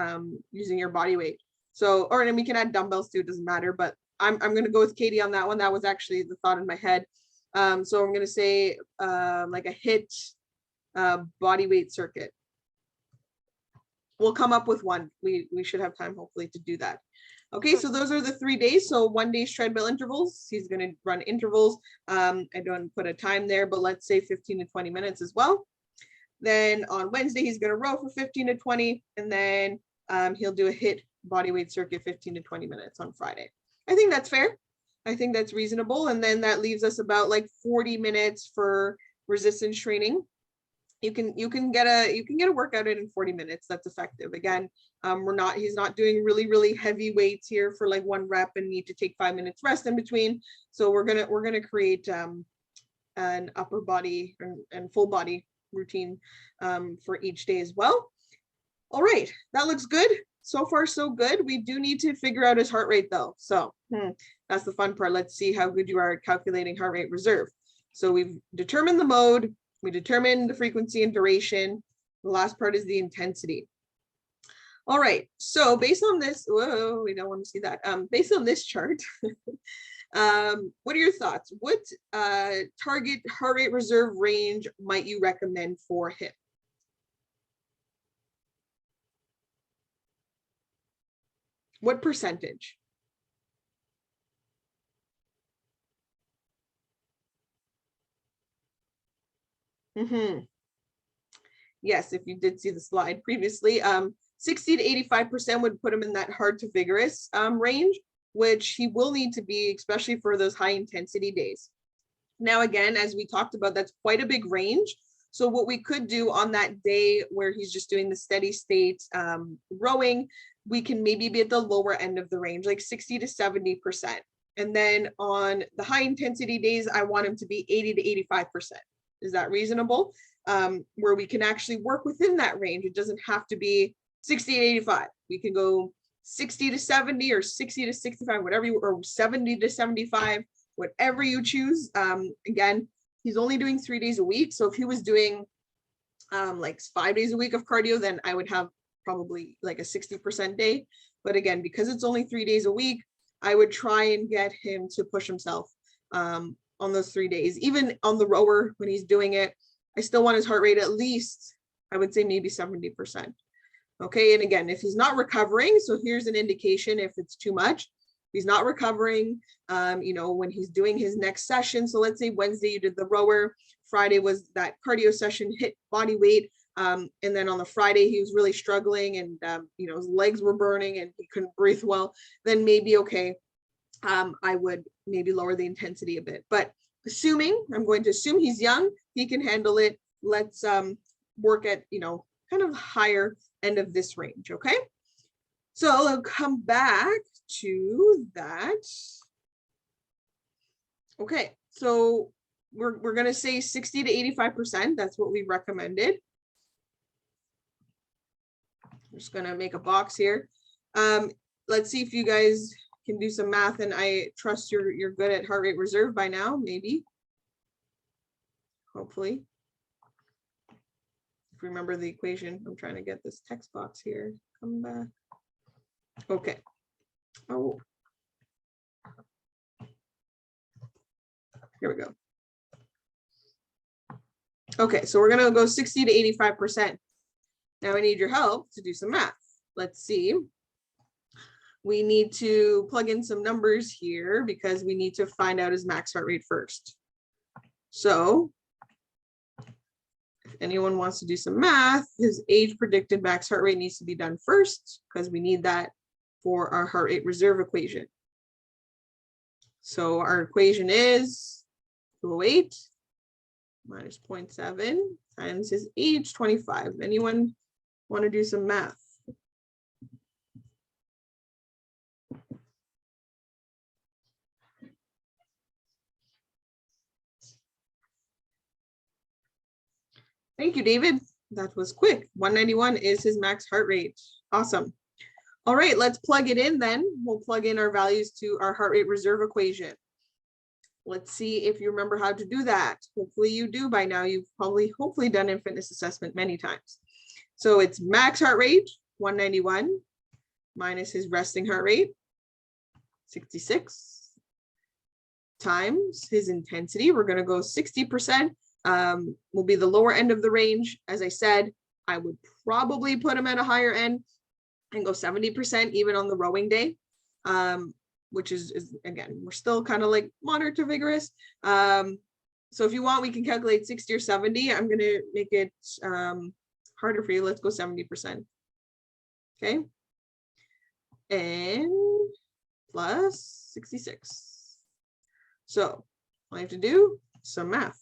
using your body weight. So, or and we can add dumbbells too, it doesn't matter, but I'm gonna go with Katie on that one. That was actually the thought in my head. So I'm gonna say like a HIIT body weight circuit. We'll come up with one. We should have time hopefully to do that. Okay, so those are the 3 days. So 1 day's treadmill intervals. He's going to run intervals. I don't put a time there, but let's say 15 to 20 minutes as well. Then on Wednesday, he's going to row for 15 to 20, and then he'll do a HIIT bodyweight circuit 15 to 20 minutes on Friday. I think that's fair. I think that's reasonable. And then that leaves us about like 40 minutes for resistance training. You can get a workout in 40 minutes. That's effective. Again, he's not doing really heavy weights here for like 1 rep and need to take 5 minutes rest in between. So we're gonna create an upper body and full body routine for each day as well. All right, that looks good. So far, so good. We do need to figure out his heart rate though. So that's the fun part. Let's see how good you are at calculating heart rate reserve. So we've determined the mode. We determined the frequency and duration. The last part is the intensity. All right, so based on this, whoa, we don't want to see that. Based on this chart, what are your thoughts? What target heart rate reserve range might you recommend for him? What percentage? Yes, if you did see the slide previously, 60 to 85% would put him in that hard to vigorous range, which he will need to be, especially for those high intensity days. Now, again, as we talked about, that's quite a big range. So what we could do on that day where he's just doing the steady state rowing, we can maybe be at the lower end of the range, like 60 to 70%. And then on the high intensity days, I want him to be 80 to 85%. Is that reasonable? Where we can actually work within that range. It doesn't have to be 60 to 85. We can go 60 to 70 or 60 to 65, whatever you, or 70 to 75, whatever you choose. Again, he's only doing 3 days a week. So if he was doing like 5 days a week of cardio, then I would have probably like a 60% day. But again, because it's only 3 days a week, I would try and get him to push himself on those 3 days. Even on the rower, when he's doing it, I still want his heart rate at least, I would say maybe 70%. Okay, and again, if he's not recovering, so here's an indication if it's too much. He's not recovering, you know, when he's doing his next session. So let's say Wednesday you did the rower, Friday was that cardio session, hit body weight, and then on the Friday he was really struggling and you know, his legs were burning and he couldn't breathe well, then maybe okay, I would maybe lower the intensity a bit. But assuming, I'm going to assume he's young, he can handle it. Let's work at, you know, kind of higher end of this range, okay? So I'll come back to that. Okay, so we're gonna say 60 to 85%. That's what we recommended. I'm just gonna make a box here. Let's see if you guys can do some math, and I trust you're good at heart rate reserve by now, maybe. Hopefully. If you remember the equation, I'm trying to get this text box here. Come back. Okay. Oh. Here we go. Okay, so we're gonna go 60 to 85%. Now I need your help to do some math. Let's see. We need to plug in some numbers here because we need to find out his max heart rate first. So if anyone wants to do some math, his age predicted max heart rate needs to be done first because we need that for our heart rate reserve equation. So our equation is 208 minus 0.7 times his age, 25. Anyone want to do some math? Thank you, David. That was quick. 191 is his max heart rate. Awesome. All right, let's plug it in then. We'll plug in our values to our heart rate reserve equation. Let's see if you remember how to do that. Hopefully you do by now. You've probably hopefully done in fitness assessment many times. So it's max heart rate, 191, minus his resting heart rate, 66, times his intensity. We're going to go 60%. Will be the lower end of the range. As I said, I would probably put him at a higher end and go 70% even on the rowing day, which is again, we're still kind of like moderate to vigorous. So if you want, we can calculate 60 or 70. I'm going to make it harder for you. Let's go 70%. Okay. And plus 66. So all I have to do some math.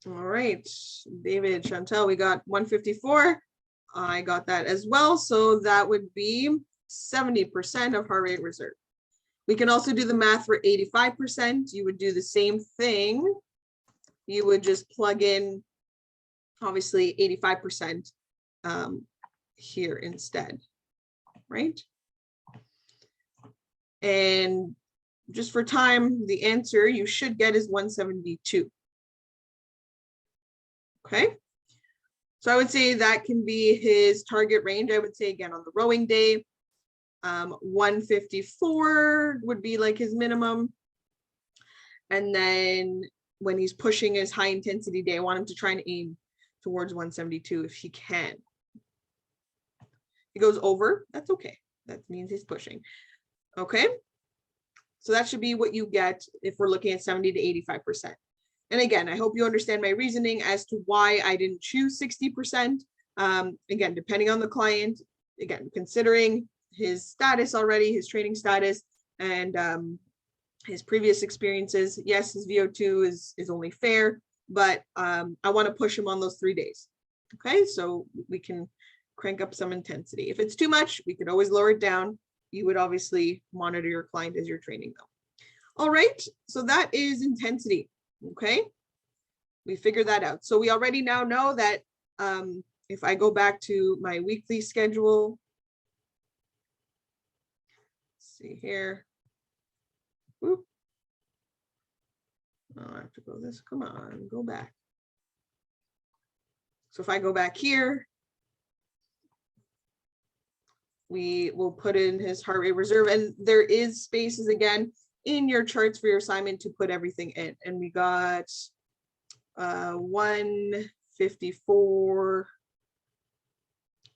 All right, David, Chantel, we got 154. I got that as well. So that would be 70% of heart rate reserve. We can also do the math for 85%. You would do the same thing. You would just plug in, obviously, 85% here instead, right? And just for time, the answer you should get is 172. Okay. So I would say that can be his target range. I would say again on the rowing day, 154 would be like his minimum. And then when he's pushing his high intensity day, I want him to try and aim towards 172 if he can. If he goes over, that's okay. That means he's pushing. Okay. So that should be what you get if we're looking at 70 to 85%. And again, I hope you understand my reasoning as to why I didn't choose 60%. Again, depending on the client, again, considering his status already, his training status, and his previous experiences. Yes, his VO2 is only fair, but I want to push him on those 3 days. Okay, so we can crank up some intensity. If it's too much, we could always lower it down. You would obviously monitor your client as you're training though. All right, so that is intensity. Okay, we figured that out. So we already now know that if I go back to my weekly schedule, let's see here. Whoop. Oh, I have to go this, come on, go back. So if I go back here, we will put in his heart rate reserve, and there is spaces again in your charts for your assignment to put everything in. And we got 154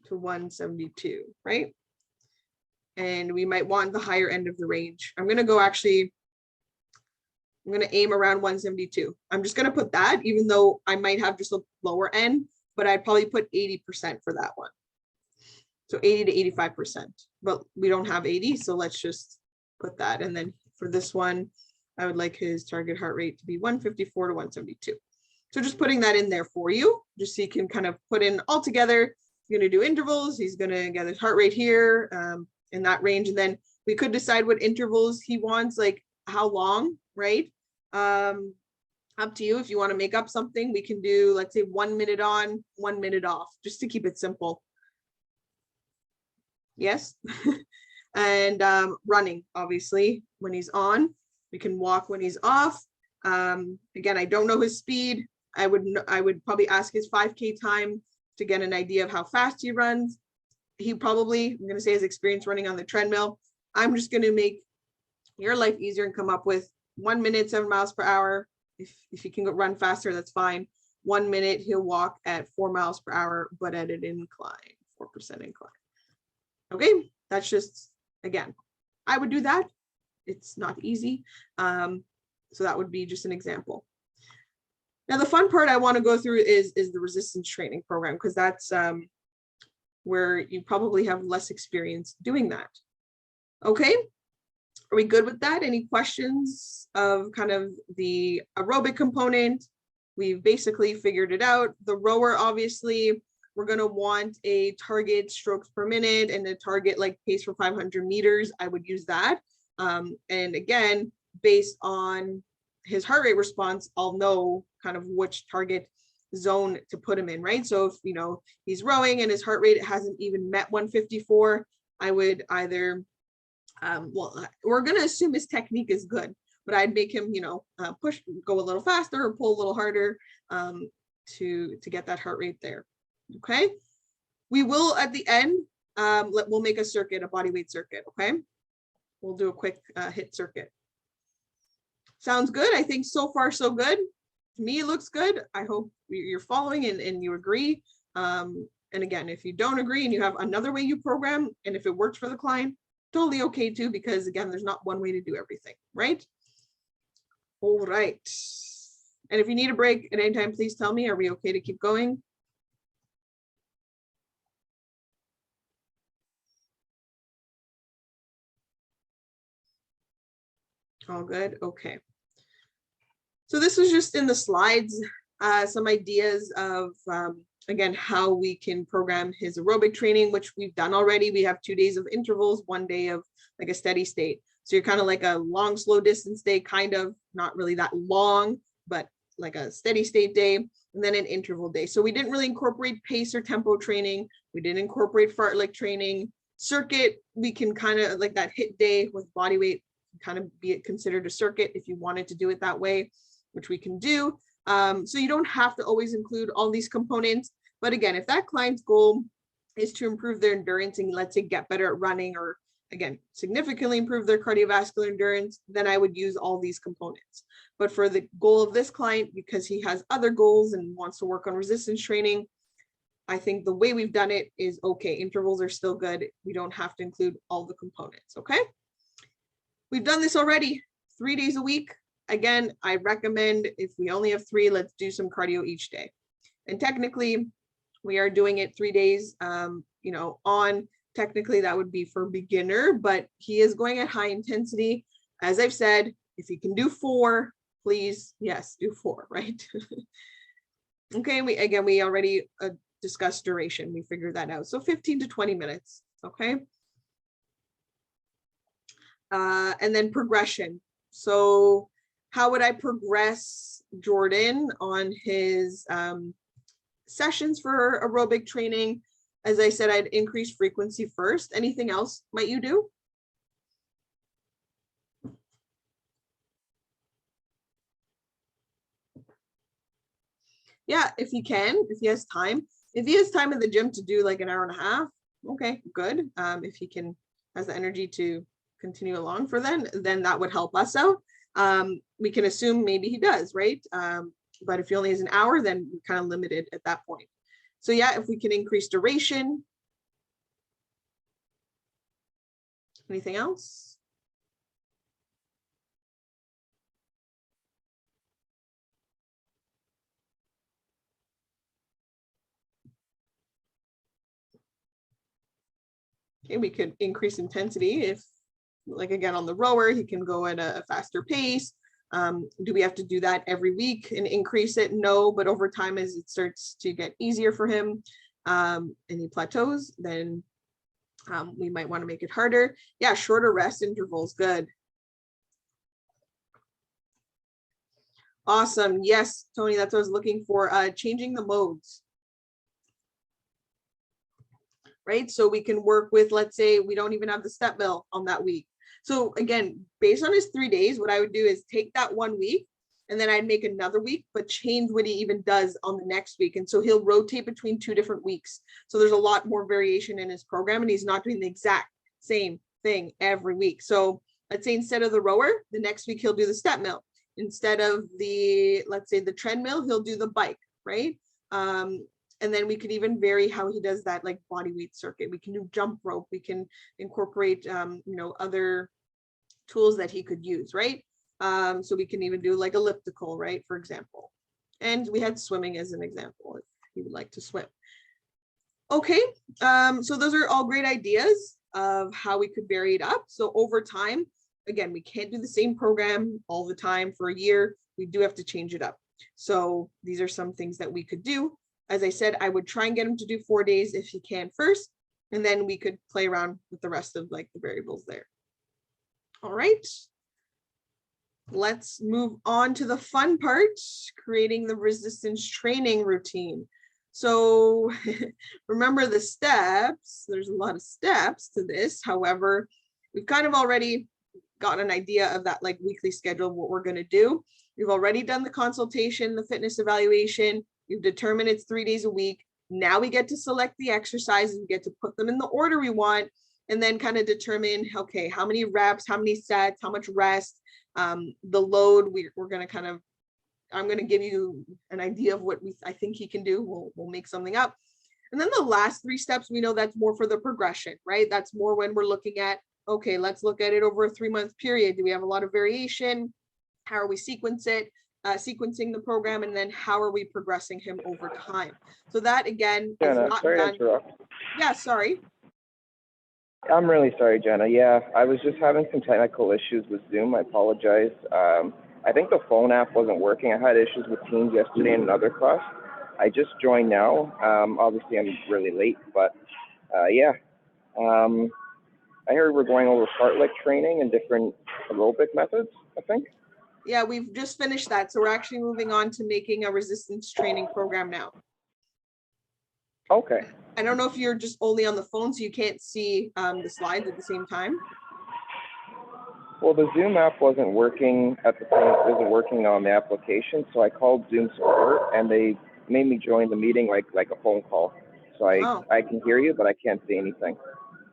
to 172, right? And we might want the higher end of the range. I'm going to go actually, I'm going to aim around 172. I'm just going to put that, even though I might have just a lower end, but I'd probably put 80% for that one. So 80 to 85%, but we don't have 80. So let's just put that. And then for this one, I would like his target heart rate to be 154 to 172. So just putting that in there for you, just so you can kind of put in all together. He's going to do intervals. He's going to get his heart rate here in that range. And then we could decide what intervals he wants, like how long, right? Up to you. If you want to make up something, we can do, let's say 1 minute on, 1 minute off, just to keep it simple. Yes. And running, obviously, when he's on. We can walk when he's off. Again, I don't know his speed. I would probably ask his 5K time to get an idea of how fast he runs. He probably, I'm going to say his experience running on the treadmill. I'm just going to make your life easier and come up with 1 minute, 7 miles per hour. If he can go run faster, that's fine. 1 minute, he'll walk at 4 miles per hour, but at an incline, 4% incline. Okay, that's just, again, I would do that. It's not easy. So that would be just an example. Now, the fun part I want to go through is the resistance training program, because that's where you probably have less experience doing that. Okay, are we good with that? Any questions of kind of the aerobic component? We've basically figured it out. The rower, obviously, we're going to want a target strokes per minute and a target like pace for 500 meters. I would use that. And again, based on his heart rate response, I'll know kind of which target zone to put him in, right? So if, you know, he's rowing and his heart rate hasn't even met 154, I would either, well, we're going to assume his technique is good, but I'd make him, you know, push, go a little faster or pull a little harder to get that heart rate there. Okay. We will, at the end, we'll make a circuit, a body weight circuit. Okay. We'll do a quick hit circuit. Sounds good. I think so far so good. To me, it looks good. I hope you're following and you agree. And again, if you don't agree and you have another way you program, and if it works for the client, totally okay too, because again, there's not one way to do everything, right? All right. And if you need a break at any time, please tell me. Are we okay to keep going? All good. Okay. So this was just in the slides, some ideas of, again, how we can program his aerobic training, which we've done already. We have 2 days of intervals, 1 day of like a steady state. So you're kind of like a long, slow distance day, kind of not really that long, but like a steady state day, and then an interval day. So we didn't really incorporate pace or tempo training. We didn't incorporate fartlek training. Circuit, we can kind of like that hit day with body weight, kind of be it considered a circuit if you wanted to do it that way, which we can do. So you don't have to always include all these components. But again, if that client's goal is to improve their endurance and let's say get better at running, or again, significantly improve their cardiovascular endurance, then I would use all these components. But for the goal of this client, because he has other goals and wants to work on resistance training, I think the way we've done it is okay. Intervals are still good. We don't have to include all the components, okay? We've done this already 3 days a week. Again, I recommend if we only have 3, let's do some cardio each day. And technically, we are doing it 3 days, you know, on, technically that would be for beginner, but he is going at high intensity. As I've said, if you can do 4, please, yes, do 4, right? Okay, we already discussed duration. We figured that out. So 15 to 20 minutes, okay? And then progression. So how would I progress Jordan on his sessions for aerobic training? As I said, I'd increase frequency first. Anything else might you do? Yeah, if he can, if he has time. If he has time in the gym to do like an hour and a half, okay, good. If he has the energy to continue along for then that would help us out. We can assume maybe he does, right? But if he only has an hour, then we're kind of limited at that point. So yeah, if we can increase duration. Anything else? Okay, we could increase intensity if, like again, on the rower, he can go at a faster pace. Do we have to do that every week and increase it? No, but over time, as it starts to get easier for him and he plateaus, then we might want to make it harder. Yeah, shorter rest intervals, good. Awesome. Yes, Tony, that's what I was looking for. Changing the modes. Right, so we can work with, let's say we don't even have the step mill on that week. So again, based on his 3 days, what I would do is take that 1 week and then I'd make another week, but change what he even does on the next week. And so he'll rotate between 2 different weeks. So there's a lot more variation in his program and he's not doing the exact same thing every week. So let's say instead of the rower, the next week he'll do the step mill. Instead of the, let's say the treadmill, he'll do the bike, right? And then we could even vary how he does that, like body weight circuit. We can do jump rope. We can incorporate, you know, other tools that he could use, right? So we can even do like elliptical, right, for example. And we had swimming as an example if he would like to swim. Okay, so those are all great ideas of how we could vary it up. So over time, again, we can't do the same program all the time for a year. We do have to change it up. So these are some things that we could do. As I said, I would try and get him to do 4 days if he can first, and then we could play around with the rest of like the variables there. All right. Let's move on to the fun part, creating the resistance training routine. So remember the steps, there's a lot of steps to this. However, we've kind of already gotten an idea of that like weekly schedule, what we're going to do. We've already done the consultation, the fitness evaluation. You've determined it's 3 days a week. Now we get to select the exercises, we get to put them in the order we want, and then kind of determine, okay, how many reps, how many sets, how much rest, the load. We're going to kind of, I'm going to give you an idea of what I think he can do. We'll make something up. And then the last 3 steps, we know that's more for the progression, right? That's more when we're looking at, okay, let's look at it over a 3-month period. Do we have a lot of variation? How are we sequencing the program, and then how are we progressing him over time? So that again is not sorry done. to interrupt. Yeah, sorry. I'm really sorry, Jenna. Yeah, I was just having some technical issues with Zoom. I apologize. I think the phone app wasn't working. I had issues with Teams yesterday in another class. I just joined now. Obviously, I'm really late, but yeah. I heard we're going over fartlek training and different aerobic methods, I think. Yeah, we've just finished that. So we're actually moving on to making a resistance training program now. Okay. I don't know if you're just only on the phone, so you can't see the slides at the same time. Well, the Zoom app wasn't working at the time. It wasn't working on the application, so I called Zoom support, and they made me join the meeting like a phone call. So Oh. I can hear you, but I can't see anything.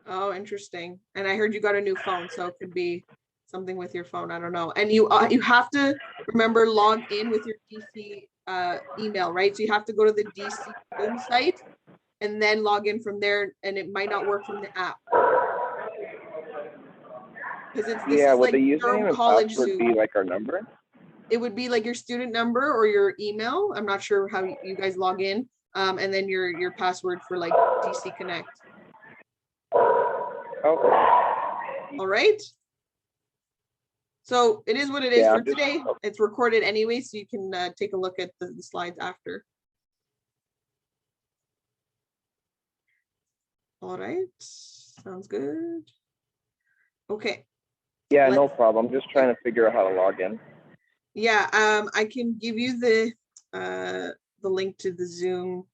Oh, interesting. And I heard you got a new phone, so it could be something with your phone. I don't know. And you have to remember log in with your DC email, right? So you have to go to the DC Zoom site and then log in from there, and it might not work from the app. Because this Yeah, is would like the username Durham and College password Zoom. be like our number? It would be like your student number or your email. I'm not sure how you guys log in. And then your password for like DC Connect. Okay. All right. So it is what it is Yeah, for I'm just- today. It's recorded anyway, so you can take a look at the slides after. All right, sounds good. Okay. Yeah, no Let's- problem. I'm just trying to figure out how to log in. Yeah, I can give you the link to the Zoom.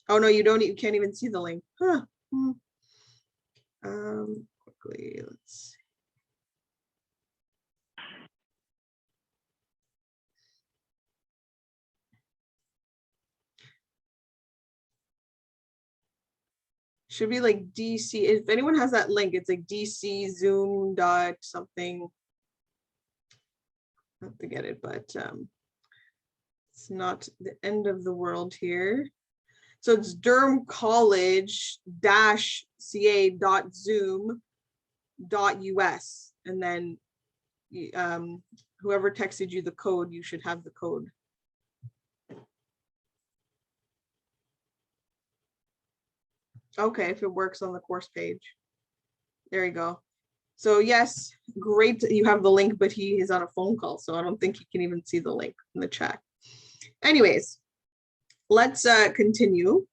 Oh no, you don't. You can't even see the link. Huh. Quickly, let's see. Should be like DC. If anyone has that link, it's like DC Zoom dot something. I have to get it, but it's not the end of the world here. So it's Durham College ca.zoom.us, and then whoever texted you the code, you should have the code. Okay, if it works on the course page. There you go. So yes, great, you have the link, but he is on a phone call, so I don't think he can even see the link in the chat. Anyways, let's continue.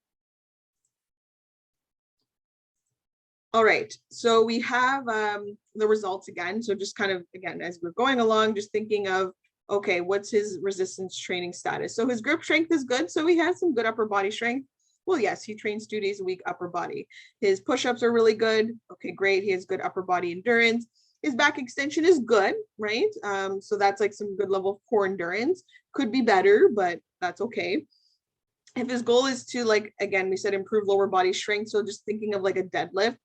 All right, so we have the results again. So just kind of, again, as we're going along, just thinking of, okay, what's his resistance training status? So his grip strength is good. So he has some good upper body strength. Well, yes, he trains 2 days a week, upper body. His push-ups are really good. Okay, great. He has good upper body endurance. His back extension is good, right? So that's like some good level of core endurance. Could be better, but that's okay. If his goal is to, like, again, we said improve lower body strength. So just thinking of like a deadlift.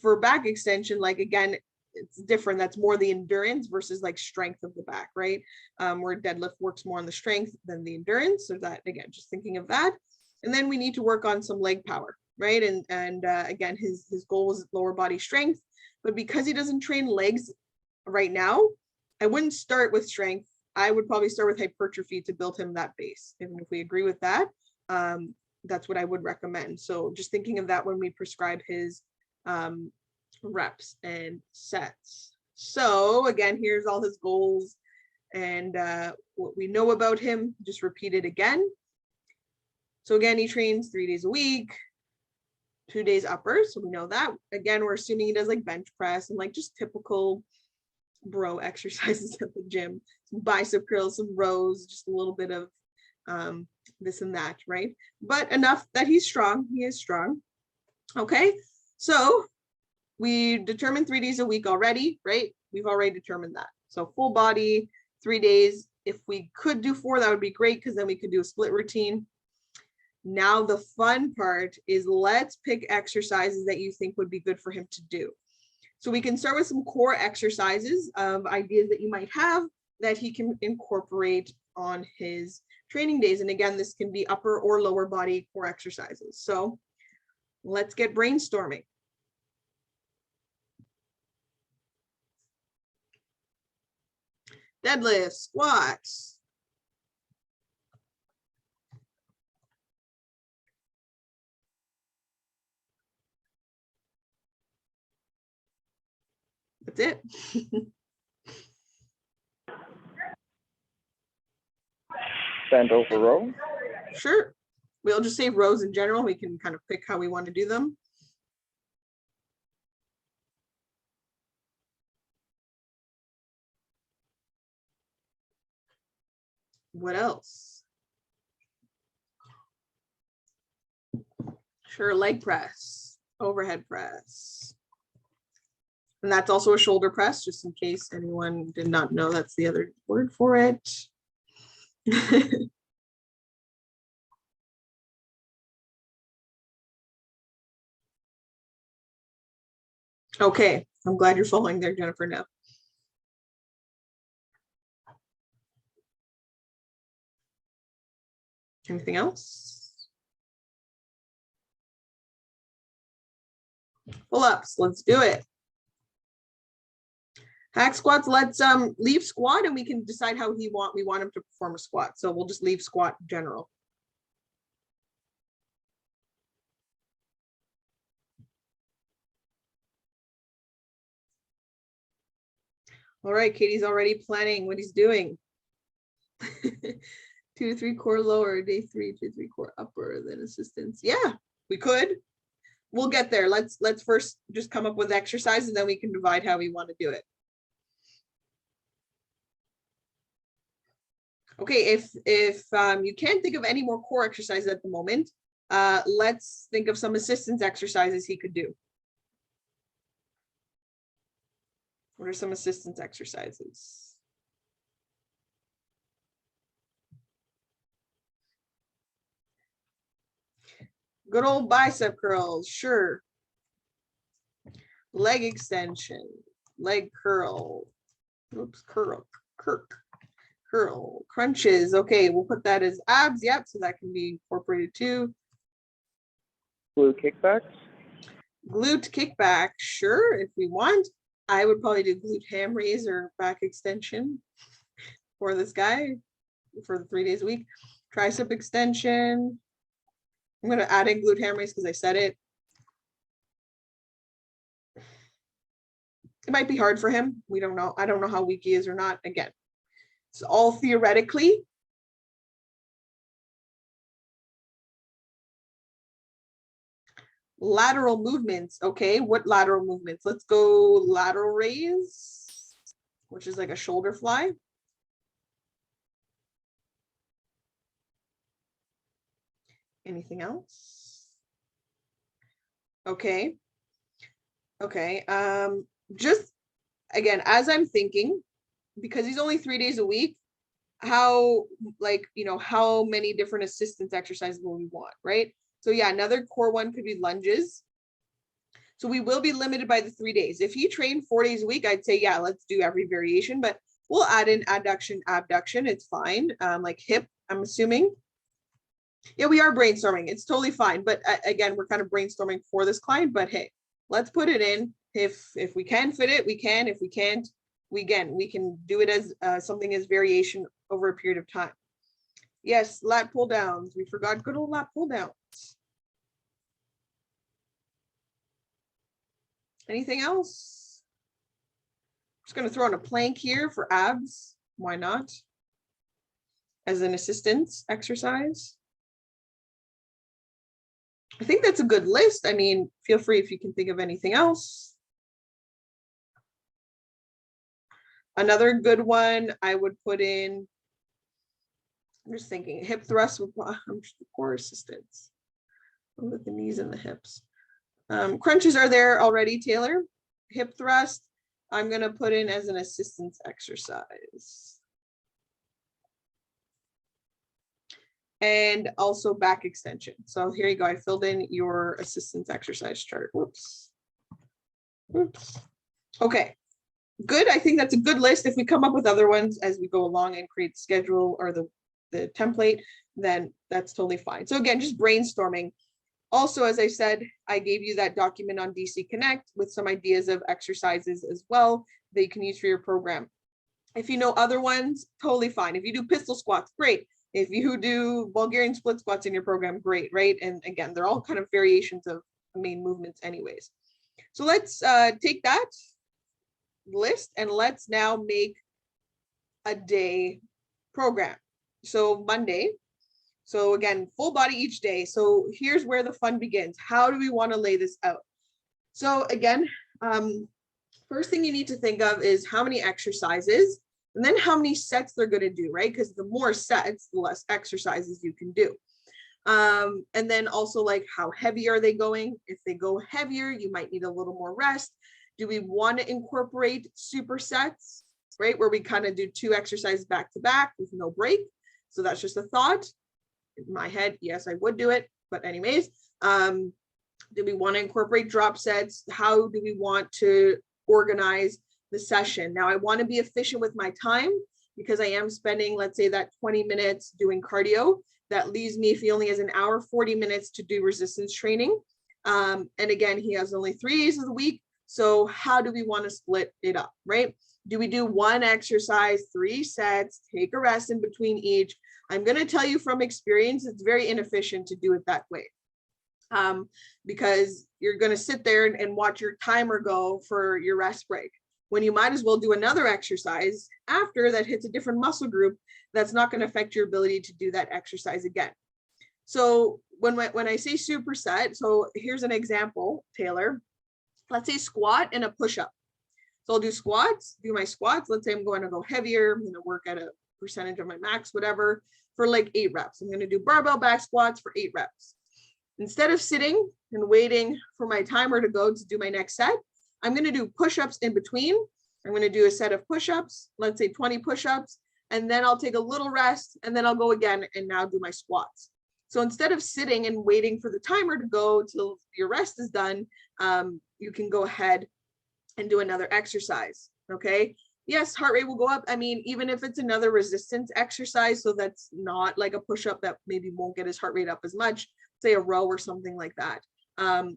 For back extension, like, again, it's different. That's more the endurance versus like strength of the back, right? Where deadlift works more on the strength than the endurance. So that, again, just thinking of that. And then we need to work on some leg power, right? And again, his goal was lower body strength, but because he doesn't train legs right now, I wouldn't start with strength. I would probably start with hypertrophy to build him that base. And if we agree with that, that's what I would recommend. So just thinking of that when we prescribe his reps and sets. So again, here's all his goals and what we know about him, just repeat it again. So again, he trains 3 days a week, 2 days upper. So we know that. Again, we're assuming he does like bench press and like just typical bro exercises at the gym, some bicep curls, some rows, just a little bit of this and that, right? But enough that he's strong. He is strong. Okay, so we determined 3 days a week already, right? We've already determined that. So full body, 3 days. If we could do 4, that would be great, because then we could do a split routine. Now the fun part is, let's pick exercises that you think would be good for him to do. So we can start with some core exercises of ideas that you might have that he can incorporate on his training days. And again, this can be upper or lower body core exercises. So let's get brainstorming. Deadlift, squats. That's it. Bent over row. Sure. We'll just say rows in general. We can kind of pick how we want to do them. What else? Sure, leg press, overhead press. And that's also a shoulder press, just in case anyone did not know that's the other word for it. Okay, I'm glad you're following there, Jennifer, now. Anything else? Pull-ups, let's do it. Hack squats, let's leave squat and we can decide how we want him to perform a squat. So we'll just leave squat general. All right, Katie's already planning what he's doing. 2 to 3 core lower, day 3, 2 to 3 core upper, then assistance. Yeah, we could. We'll get there. Let's first just come up with exercises, and then we can divide how we want to do it. Okay, if you can't think of any more core exercises at the moment, let's think of some assistance exercises he could do. What are some assistance exercises? Good old bicep curls, sure. Leg extension, leg curl. Oops, curl. Crunches. Okay, we'll put that as abs. Yep, so that can be incorporated too. Glute kickbacks. Glute kickback, sure, if we want. I would probably do glute ham raise or back extension for this guy for the 3 days a week. Tricep extension. I'm going to add in glute ham raise because I said it. It might be hard for him. We don't know. I don't know how weak he is or not. Again, it's all theoretically. Lateral movements. Okay, what lateral movements? Let's go lateral raise, which is like a shoulder fly. Anything else? Okay. Okay. Just again, as I'm thinking, because he's only 3 days a week, how, like, you know, how many different assistance exercises will we want, right? So yeah, another core one could be lunges. So we will be limited by the 3 days. If he trained 4 days a week, I'd say, yeah, let's do every variation, but we'll add in adduction, abduction. It's fine. Like hip, I'm assuming. Yeah, we are brainstorming. It's totally fine. But again, we're kind of brainstorming for this client, but hey, let's put it in. If we can fit it, we can. If we can't, we can do it as something as variation over a period of time. Yes, lat pull downs. We forgot good old lat pull downs. Anything else? I'm just going to throw in a plank here for abs. Why not? As an assistance exercise. I think that's a good list. I mean, feel free if you can think of anything else. Another good one I would put in, I'm just thinking hip thrust with core assistance with the knees and the hips. Crunches are there already, Taylor. Hip thrust, I'm going to put in as an assistance exercise. And also back extension. So here you go. I filled in your assistance exercise chart. Whoops. Oops. Okay. Good. I think that's a good list. If we come up with other ones as we go along and create the schedule or the template, then that's totally fine. So again, just brainstorming. Also, as I said, I gave you that document on DC Connect with some ideas of exercises as well that you can use for your program. If you know other ones, totally fine. If you do pistol squats, great. If you do Bulgarian split squats in your program, great, right? And again, they're all kind of variations of main movements anyways. So let's take that list and let's now make a day program. So Monday. So again, full body each day. So here's where the fun begins. How do we want to lay this out? So again, first thing you need to think of is how many exercises and then how many sets they're going to do, right? Because the more sets, the less exercises you can do. And then also like how heavy are they going? If they go heavier, you might need a little more rest. Do we want to incorporate supersets, right? Where we kind of do 2 exercises back to back with no break. So that's just a thought. In my head, yes, I would do it. But anyways, do we want to incorporate drop sets? How do we want to organize the session? Now, I want to be efficient with my time because I am spending, let's say, that 20 minutes doing cardio. That leaves me, if he only has an hour, 40 minutes to do resistance training. And again, he has only 3 days of the week. So how do we want to split it up, right? Do we do 1 exercise, 3 sets, take a rest in between each? I'm going to tell you from experience, it's very inefficient to do it that way. Because you're going to sit there and watch your timer go for your rest break, when you might as well do another exercise after that hits a different muscle group that's not going to affect your ability to do that exercise again. So when I say superset, so here's an example, Taylor. Let's say squat and a push-up. So I'll do squats, do my squats. Let's say I'm going to go heavier. I'm going to work at a percentage of my max, whatever, for like 8 reps. I'm going to do barbell back squats for 8 reps. Instead of sitting and waiting for my timer to go to do my next set, I'm going to do push-ups in between. I'm going to do a set of push-ups, let's say 20 push-ups, and then I'll take a little rest, and then I'll go again and now do my squats. So instead of sitting and waiting for the timer to go till your rest is done, you can go ahead and do another exercise, okay? Yes, heart rate will go up. I mean, even if it's another resistance exercise, so that's not like a push-up that maybe won't get his heart rate up as much, say a row or something like that,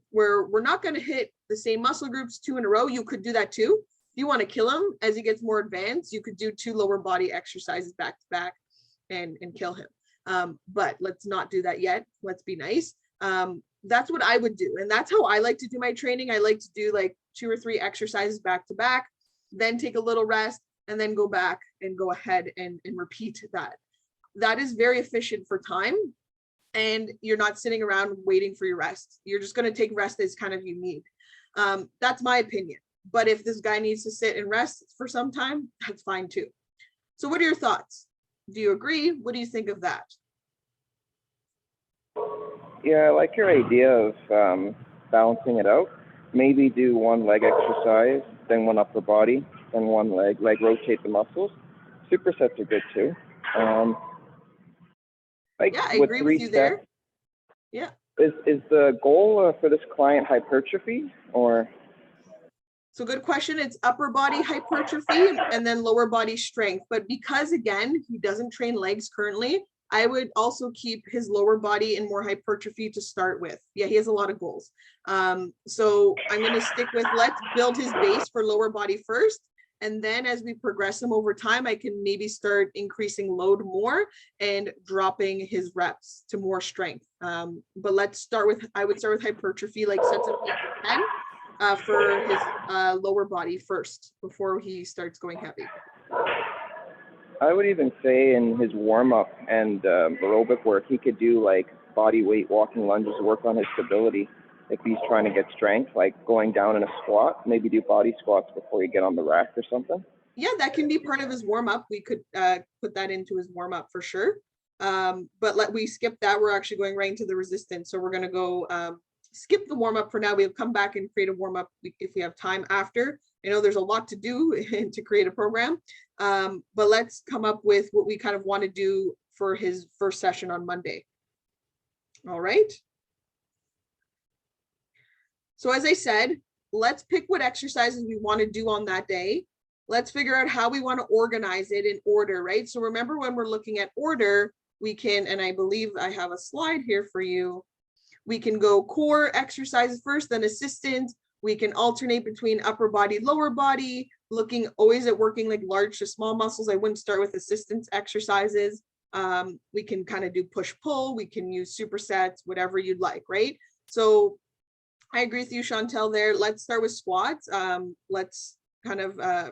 where we're not going to hit the same muscle groups 2 in a row. You could do that too. If you want to kill him as he gets more advanced, you could do 2 lower body exercises back to back and kill him. But let's not do that yet. Let's be nice. That's what I would do. And that's how I like to do my training. I like to do like 2 or 3 exercises back to back, then take a little rest, and then go back and go ahead and repeat that. That is very efficient for time. And you're not sitting around waiting for your rest. You're just going to take rest as kind of you need. That's my opinion. But if this guy needs to sit and rest for some time, that's fine too. So what are your thoughts? Do you agree? What do you think of that? Yeah, I like your idea of balancing it out. Maybe do 1 leg exercise, then 1 upper body, then 1 leg, rotate the muscles. Supersets are good too. Yeah, I agree with you there. Yeah. Is the goal for this client hypertrophy or? So good question. It's upper body hypertrophy and then lower body strength. But because again, he doesn't train legs currently, I would also keep his lower body and more hypertrophy to start with. Yeah, he has a lot of goals. So I'm going to stick with, let's build his base for lower body first. And then as we progress him over time, I can maybe start increasing load more and dropping his reps to more strength. But let's start with, I would start with hypertrophy, like sets of 8 to 10 for his lower body first before he starts going heavy. I would even say in his warm-up and aerobic work, he could do like body weight walking lunges to work on his stability. If he's trying to get strength, like going down in a squat, maybe do body squats before you get on the rack or something. Yeah, that can be part of his warm-up. We could put that into his warm-up for sure. But we skip that. We're actually going right into the resistance. So we're going to go skip the warm-up for now. We'll come back and create a warm-up if we have time after. I know there's a lot to do to create a program, but let's come up with what we kind of want to do for his first session on Monday. All right. So as I said, let's pick what exercises we want to do on that day. Let's figure out how we want to organize it in order, right? So remember, when we're looking at order, we can, and I believe I have a slide here for you, we can go core exercises first, then assistance. We can alternate between upper body, lower body, looking always at working like large to small muscles. I wouldn't start with assistance exercises. We can kind of do push-pull. We can use supersets, whatever you'd like, right? So I agree with you, Chantel, there. Let's start with squats. Let's kind of,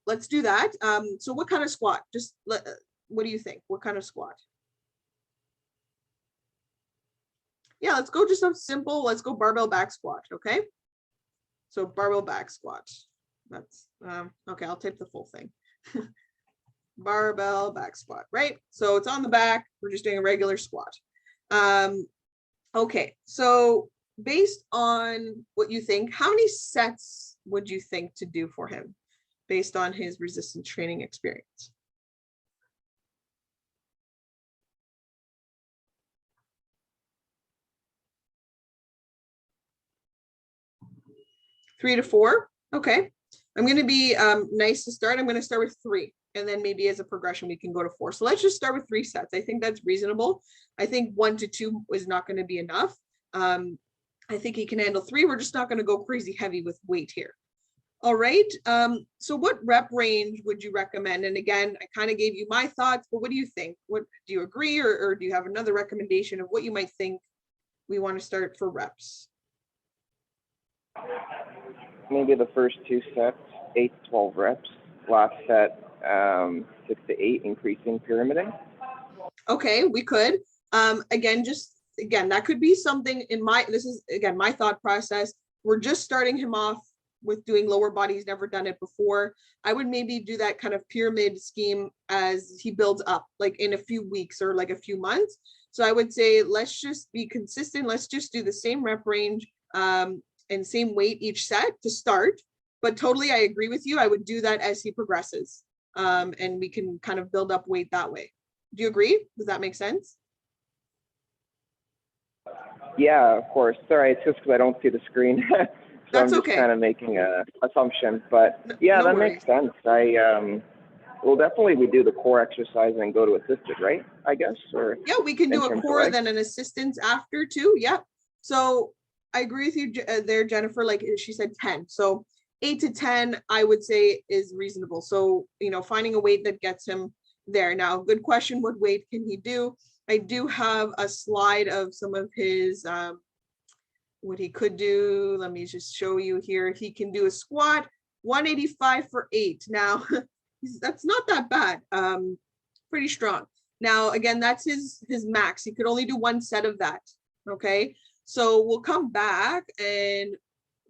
let's do that. So what kind of squat? Just what do you think? What kind of squat? Yeah, let's go just a simple, let's go barbell back squat, okay? So barbell back squat. That's, okay, I'll type the full thing. barbell back squat, right? So it's on the back, we're just doing a regular squat. Okay, so based on what you think, how many sets would you think to do for him based on his resistance training experience? Three to four. Okay. I'm going to be nice to start. I'm going to start with 3. And then maybe as a progression, we can go to 4. So let's just start with 3 sets. I think that's reasonable. I think 1 to 2 is not going to be enough. I think he can handle 3. We're just not going to go crazy heavy with weight here. All right. So what rep range would you recommend? And again, I kind of gave you my thoughts, but what do you think? What do you agree, or do you have another recommendation of what you might think we want to start for reps? Maybe the first 2 sets, 8 to 12 reps. Last set, 6 to 8, increasing pyramiding. Okay, we could. Again, that could be something this is again my thought process. We're just starting him off with doing lower body. He's never done it before. I would maybe do that kind of pyramid scheme as he builds up, like in a few weeks or like a few months. So I would say, let's just be consistent. Let's just do the same rep range and same weight each set to start. But totally, I agree with you. I would do that as he progresses, and we can kind of build up weight that way. Do you agree? Does that make sense? Yeah, of course. Sorry, it's just because I don't see the screen. So That's I'm just okay. kind of making an assumption. But yeah, No that worries. makes sense. Well, definitely we do the core exercise and go to assisted, right? I guess, or Yeah, we can do in a terms of core, legs? then an assistance after too. Yeah. So I agree with you there, Jennifer. Like she said, 10. So 8 to 10, I would say is reasonable. So, finding a weight that gets him there. Now, good question. What weight can he do? I do have a slide of some of his, what he could do. Let me just show you here. He can do a squat, 185 for 8. Now, that's not that bad. Pretty strong. Now, again, that's his max. He could only do 1 set of that. Okay. So we'll come back and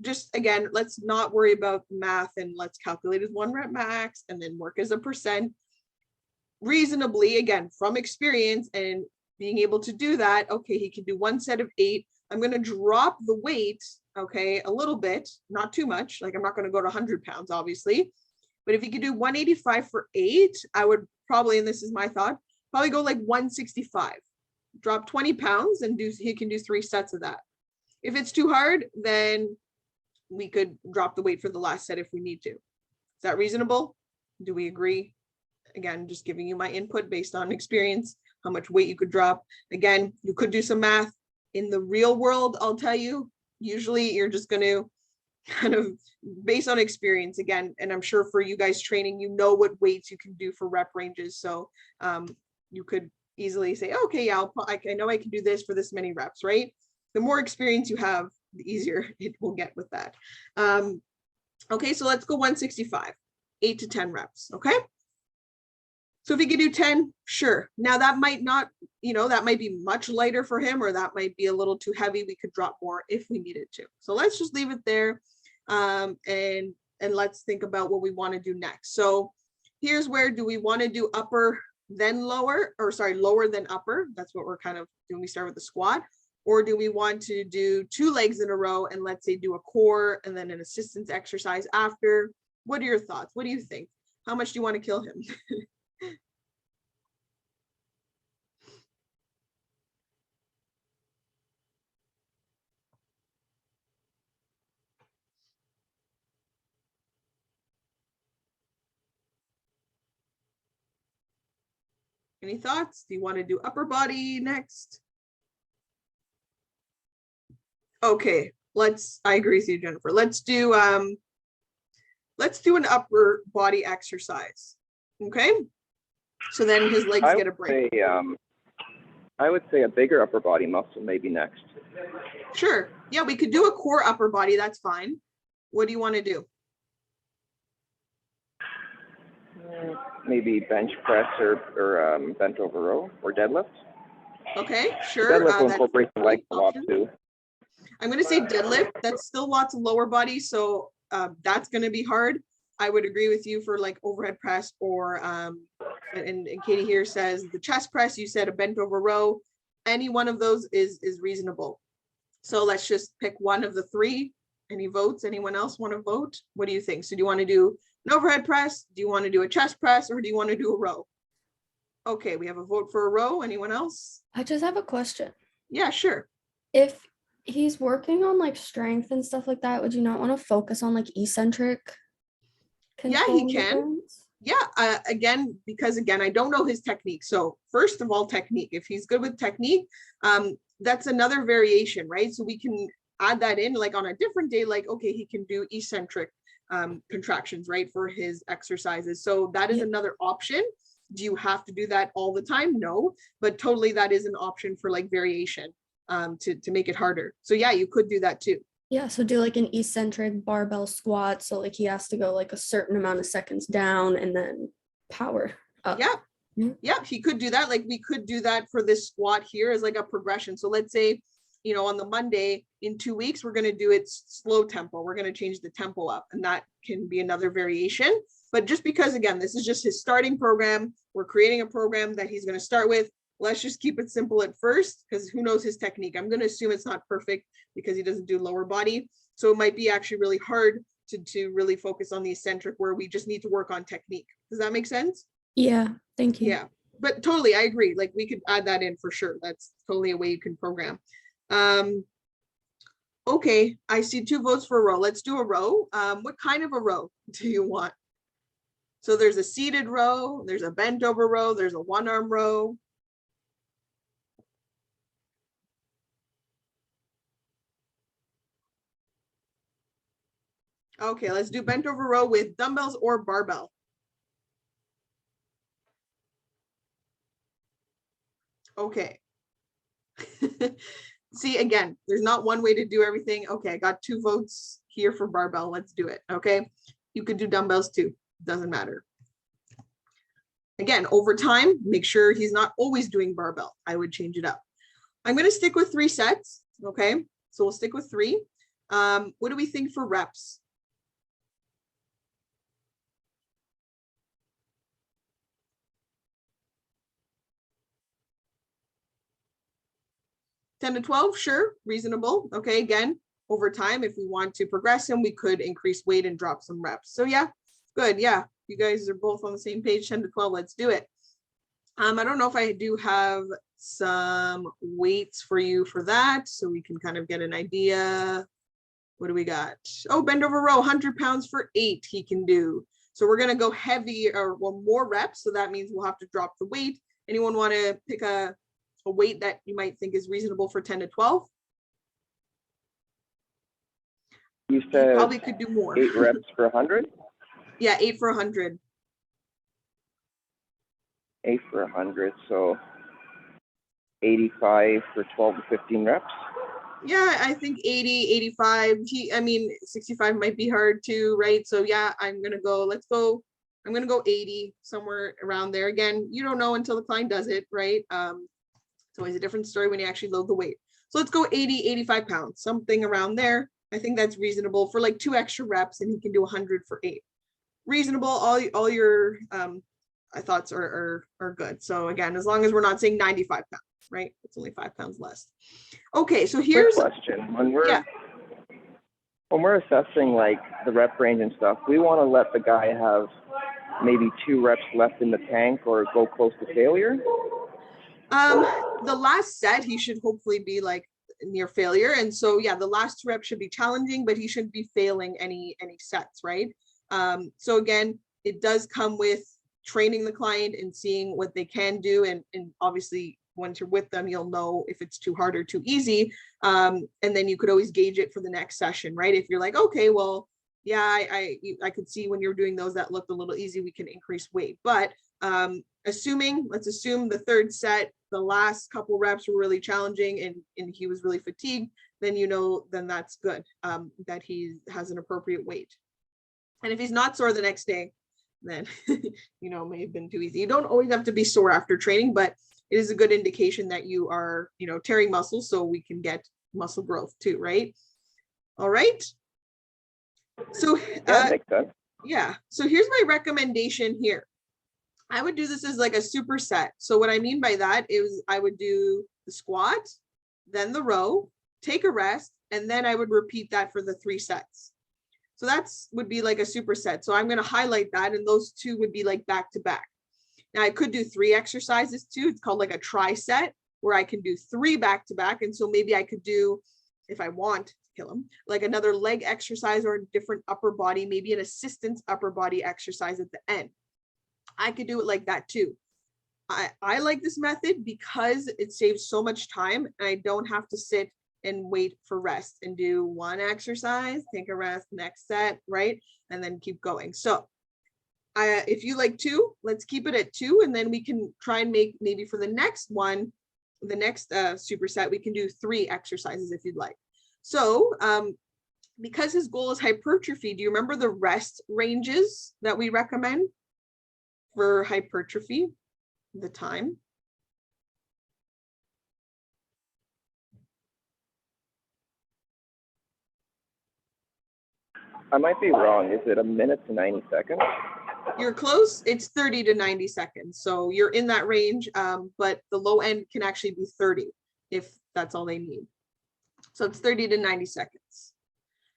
just, again, let's not worry about math, and let's calculate his 1 rep max and then work as a percent reasonably, again, from experience and being able to do that. Okay, he can do 1 set of 8. I'm going to drop the weight, okay, a little bit, not too much. Like I'm not going to go to 100 pounds, obviously. But if you could do 185 for 8, I would probably, and this is my thought, probably go like 165. Drop 20 pounds and he can do 3 sets of that. If it's too hard, then we could drop the weight for the last set if we need to. Is that reasonable? Do we agree? Again, just giving you my input based on experience, how much weight you could drop. Again, you could do some math. In the real world, I'll tell you, usually you're just going to kind of based on experience again, and I'm sure for you guys training, what weights you can do for rep ranges. So you could easily say, okay, yeah, I know I can do this for this many reps, right? The more experience you have, the easier it will get with that. Okay, so let's go 165, 8 to 10 reps, okay? So if he could do 10, sure. Now that might not, that might be much lighter for him, or that might be a little too heavy. We could drop more if we needed to. So let's just leave it there. And let's think about what we want to do next. So here's where, do we want to do upper then lower, or sorry, lower than upper? That's what we're kind of doing. We start with the squat, or do we want to do 2 legs in a row and let's say do a core and then an assistance exercise after? What are your thoughts? What do you think? How much do you want to kill him? Any thoughts? Do you want to do upper body next? Okay, I agree with you, Jennifer. Let's do an upper body exercise. Okay. So then his legs get a break. I would say a bigger upper body muscle maybe next. Sure. Yeah, we could do a core upper body. That's fine. What do you want to do? Maybe bench press or bent over row or deadlift. Okay, sure. Deadlift will incorporate the legs a lot too. I'm going to say deadlift. That's still lots of lower body, so that's going to be hard. I would agree with you for like overhead press or, and Katie here says the chest press, you said a bent over row. Any one of those is reasonable. So let's just pick one of the three. Any votes? Anyone else want to vote? What do you think? So do you want to do an overhead press? Do you want to do a chest press, or do you want to do a row? Okay, we have a vote for a row. Anyone else? I just have a question. Yeah, sure. If he's working on like strength and stuff like that, would you not want to focus on like eccentric Yeah, control he can. movements? Yeah, again, because again, I don't know his technique. So first of all, technique. If he's good with technique, that's another variation, right? So we can add that in like on a different day, like, okay, he can do eccentric contractions, right, for his exercises. So that is Yeah. another option. Do you have to do that all the time? No, but totally that is an option for like variation to make it harder. So yeah, you could do that too. Yeah, so do like an eccentric barbell squat. So like he has to go like a certain amount of seconds down and then power up. Yeah. Yeah. Yeah, he could do that. Like we could do that for this squat here as like a progression. So let's say, you know, on the Monday in 2 weeks, we're going to do it slow tempo. We're going to change the tempo up, and that can be another variation. But just because, again, this is just his starting program, we're creating a program that he's going to start with. Let's just keep it simple at first, because who knows his technique. I'm going to assume it's not perfect because he doesn't do lower body. So it might be actually really hard to really focus on the eccentric, where we just need to work on technique. Does that make sense? Yeah, thank you. Yeah, but totally, I agree. Like we could add that in for sure. That's totally a way you can program. Okay, I see 2 votes for a row. Let's do a row. What kind of a row do you want? So there's a seated row, there's a bent over row, there's a 1-arm row. Okay, let's do bent over row with dumbbells or barbell. Okay. See, again, there's not one way to do everything. Okay, I got 2 votes here for barbell. Let's do it. Okay, you could do dumbbells too. Doesn't matter. Again, over time, make sure he's not always doing barbell. I would change it up. I'm going to stick with 3 sets. Okay, so we'll stick with 3. What do we think for reps? $10 to $12, sure, reasonable. Okay, again, over time, if we want to progress him, we could increase weight and drop some reps. So yeah, good. Yeah, you guys are both on the same page. 10 to 12, let's do it. I don't know if I do have some weights for you for that, so we can kind of get an idea. What do we got? Oh, bend over row, 100 pounds for 8 he can do. So we're gonna go heavy, or well, more reps. So that means we'll have to drop the weight. Anyone want to pick a weight that you might think is reasonable for 10 to 12? You said Probably could do more. 8 reps for 100? Yeah, 8 for 100. 8 for 100, so 85 for 12 to 15 reps. Yeah, I think 80, 85. I mean, 65 might be hard too, right? So yeah, I'm gonna go 80, somewhere around there. Again, you don't know until the client does it, right? It's always a different story when you actually load the weight. So let's go 80, 85 pounds, something around there. I think that's reasonable for like 2 extra reps, and he can do 100 for 8. Reasonable. All your thoughts are good. So again, as long as we're not saying 95 pounds, right? It's only 5 pounds less. Okay, so here's Quick question. When we're assessing like the rep range and stuff, we want to let the guy have maybe 2 reps left in the tank or go close to failure. The last set he should hopefully be like near failure, and so yeah, the last 2 reps should be challenging, but he shouldn't be failing any sets, right? So again, it does come with training the client and seeing what they can do, and obviously once you're with them, you'll know if it's too hard or too easy, and then you could always gauge it for the next session, right? If you're like, okay, well, yeah, I could see when you're doing those that looked a little easy, we can increase weight. But let's assume the 3rd set, the last couple reps were really challenging and he was really fatigued, then then that's good, that he has an appropriate weight. And if he's not sore the next day, then may have been too easy. You don't always have to be sore after training, but it is a good indication that you are tearing muscle, so we can get muscle growth too, right? All right. So Yeah, makes sense. Yeah, so here's my recommendation here. I would do this as like a superset. So what I mean by that is I would do the squat, then the row, take a rest, and then I would repeat that for the 3 sets. So that's would be like a superset. So I'm going to highlight that, and those 2 would be like back to back. Now I could do 3 exercises too. It's called like a tri-set, where I can do 3 back to back. And so maybe I could do, if I want to kill him, like another leg exercise or a different upper body, maybe an assistance upper body exercise at the end. I could do it like that too. I like this method because it saves so much time, and I don't have to sit and wait for rest and do 1 exercise, take a rest, next set, right? And then keep going. So if you like 2, let's keep it at 2, and then we can try and make maybe for the next one, the next superset, we can do 3 exercises if you'd like. So because his goal is hypertrophy, do you remember the rest ranges that we recommend for hypertrophy? The time. I might be wrong. Is it a minute to 90 seconds? You're close. It's 30 to 90 seconds. So you're in that range, but the low end can actually be 30 if that's all they need. So it's 30 to 90 seconds.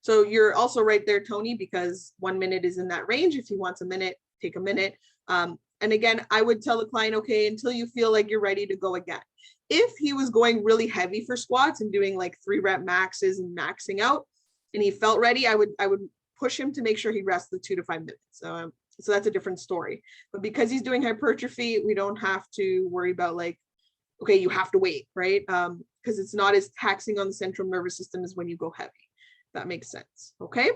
So you're also right there, Tony, because 1 minute is in that range. If he wants a minute, take a minute. And again, I would tell the client, okay, until you feel like you're ready to go again. If he was going really heavy for squats and doing like 3 rep maxes and maxing out, and he felt ready, I would push him to make sure he rests the 2 to 5 minutes. So that's a different story. But because he's doing hypertrophy, we don't have to worry about like, okay, you have to wait, right? Because it's not as taxing on the central nervous system as when you go heavy. That makes sense, okay?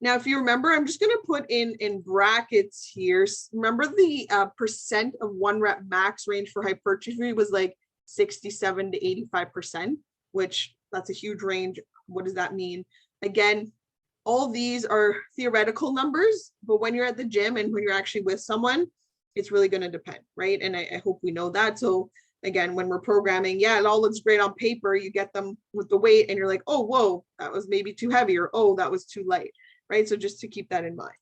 Now, if you remember, I'm just gonna put in brackets here. Remember the percent of 1 rep max range for hypertrophy was like 67 to 85%, which that's a huge range. What does that mean? Again, all these are theoretical numbers, but when you're at the gym and when you're actually with someone, it's really gonna depend, right? And I hope we know that. So again, when we're programming, yeah, it all looks great on paper. You get them with the weight and you're like, oh, whoa, that was maybe too heavy, or oh, that was too light. Right? So just to keep that in mind.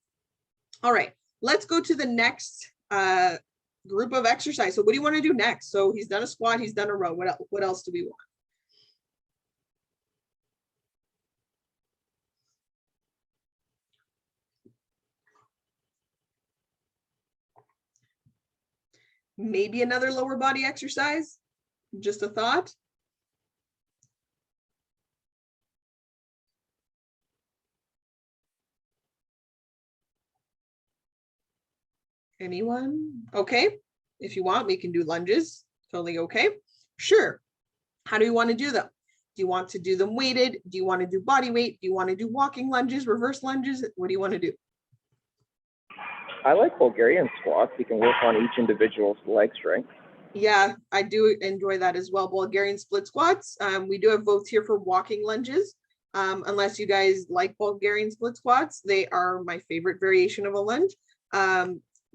All right, let's go to the next group of exercise. So what do you want to do next? So he's done a squat, he's done a row. What else do we want? Maybe another lower body exercise? Just a thought? Anyone? Okay. If you want, we can do lunges. Totally okay. Sure. How do you want to do them? Do you want to do them weighted? Do you want to do body weight? Do you want to do walking lunges, reverse lunges? What do you want to do? I like Bulgarian squats. You can work on each individual's leg strength. Yeah, I do enjoy that as well. Bulgarian split squats. We do have votes here for walking lunges. Unless you guys like Bulgarian split squats, they are my favorite variation of a lunge.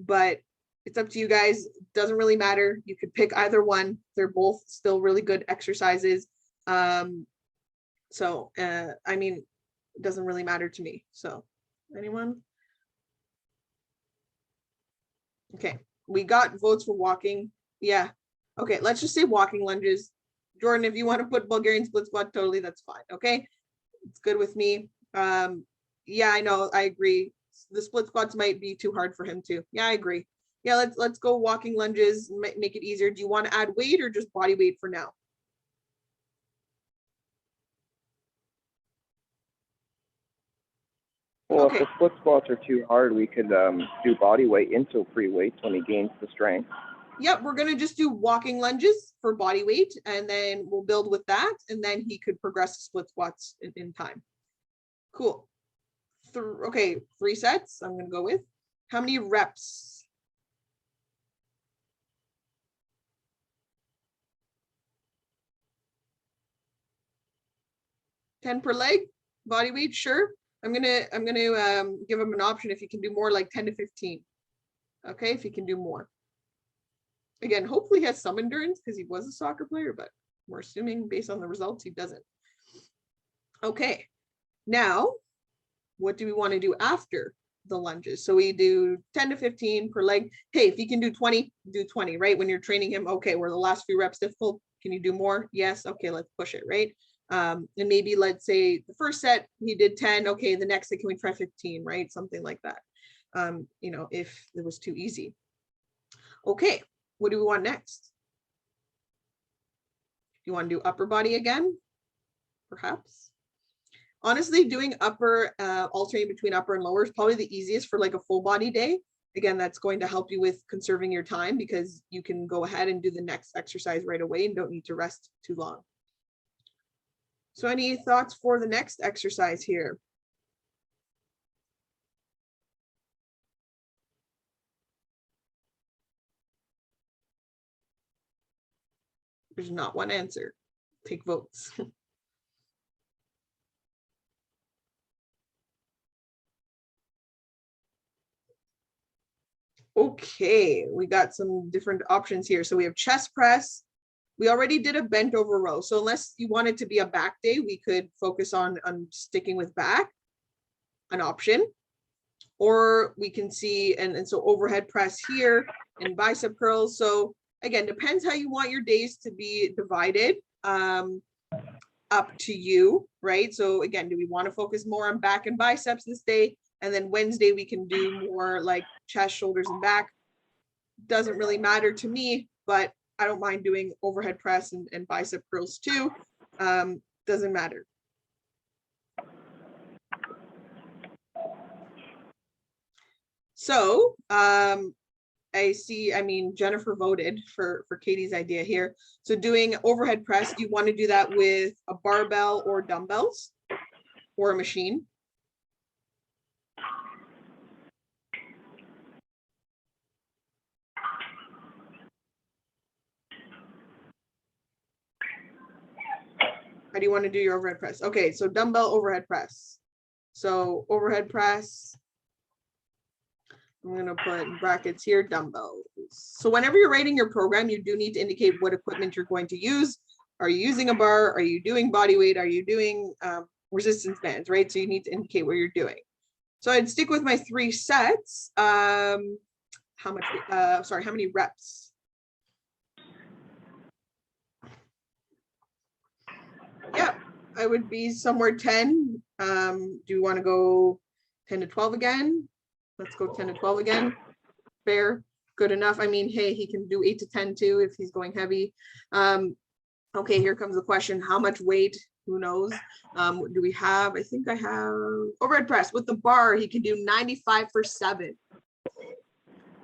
But it's up to you guys. Doesn't really matter. You could pick either one. They're both still really good exercises. I mean, it doesn't really matter to me. So anyone? Okay, we got votes for walking. Yeah. Okay, let's just say walking lunges. Jordan, if you want to put Bulgarian split squat, totally, that's fine. Okay, it's good with me. Yeah, I know, I agree. The split squats might be too hard for him too. Yeah, I agree. Yeah, let's go walking lunges, make it easier. Do you want to add weight or just body weight for now? Well, Okay. if the split squats are too hard, we could do body weight into free weights when he gains the strength. Yep, we're gonna just do walking lunges for body weight, and then we'll build with that, and then he could progress to split squats in time. Cool. Okay, 3 sets I'm gonna go with. How many reps? 10 per leg, body weight, sure. I'm gonna give him an option if you can do more, like 10 to 15. Okay, if you can do more. Again, hopefully he has some endurance because he was a soccer player, but we're assuming based on the results he doesn't. Okay, now what do we want to do after? the lunges. So we do 10 to 15 per leg. Hey, if you can do 20, do 20, right? When you're training him, okay, were the last few reps difficult? Can you do more? Yes. Okay, let's push it, right? And maybe let's say the first set he did 10. Okay, the next set, can we try 15, right? Something like that. You know, if it was too easy. Okay, what do we want next? You want to do upper body again? Perhaps. Honestly, doing upper, alternating between upper and lower is probably the easiest for like a full body day. Again, that's going to help you with conserving your time because you can go ahead and do the next exercise right away and don't need to rest too long. So any thoughts for the next exercise here? There's not one answer. Take votes. Okay, we got some different options here. So we have chest press. We already did a bent over row. So unless you want it to be a back day, we could focus on sticking with back, an option. Or we can see, and so overhead press here and bicep curls. So again, depends how you want your days to be divided. Up to you, right? So again, do we want to focus more on back and biceps this day? And then Wednesday we can do more like chest, shoulders, and back. Doesn't really matter to me, but I don't mind doing overhead press and bicep curls too. Doesn't matter. So I see, I mean, Jennifer voted for Katie's idea here. So doing overhead press, do you want to do that with a barbell or dumbbells or a machine? How do you want to do your overhead press? Okay, so dumbbell overhead press. So overhead press, I'm going to put in brackets here, dumbbells. So whenever you're writing your program, you do need to indicate what equipment you're going to use. Are you using a bar? Are you doing body weight? Are you doing resistance bands, right? So you need to indicate what you're doing. So I'd stick with my 3 sets. How many reps? Yeah, I would be somewhere 10. Do you want to go 10 to 12 again? Let's go 10 to 12 again. Fair, good enough. I mean, hey, he can do 8 to 10 too if he's going heavy. Okay, here comes the question. How much weight? Who knows? Do we have? I think I have overhead press with the bar. He can do 95 for 7.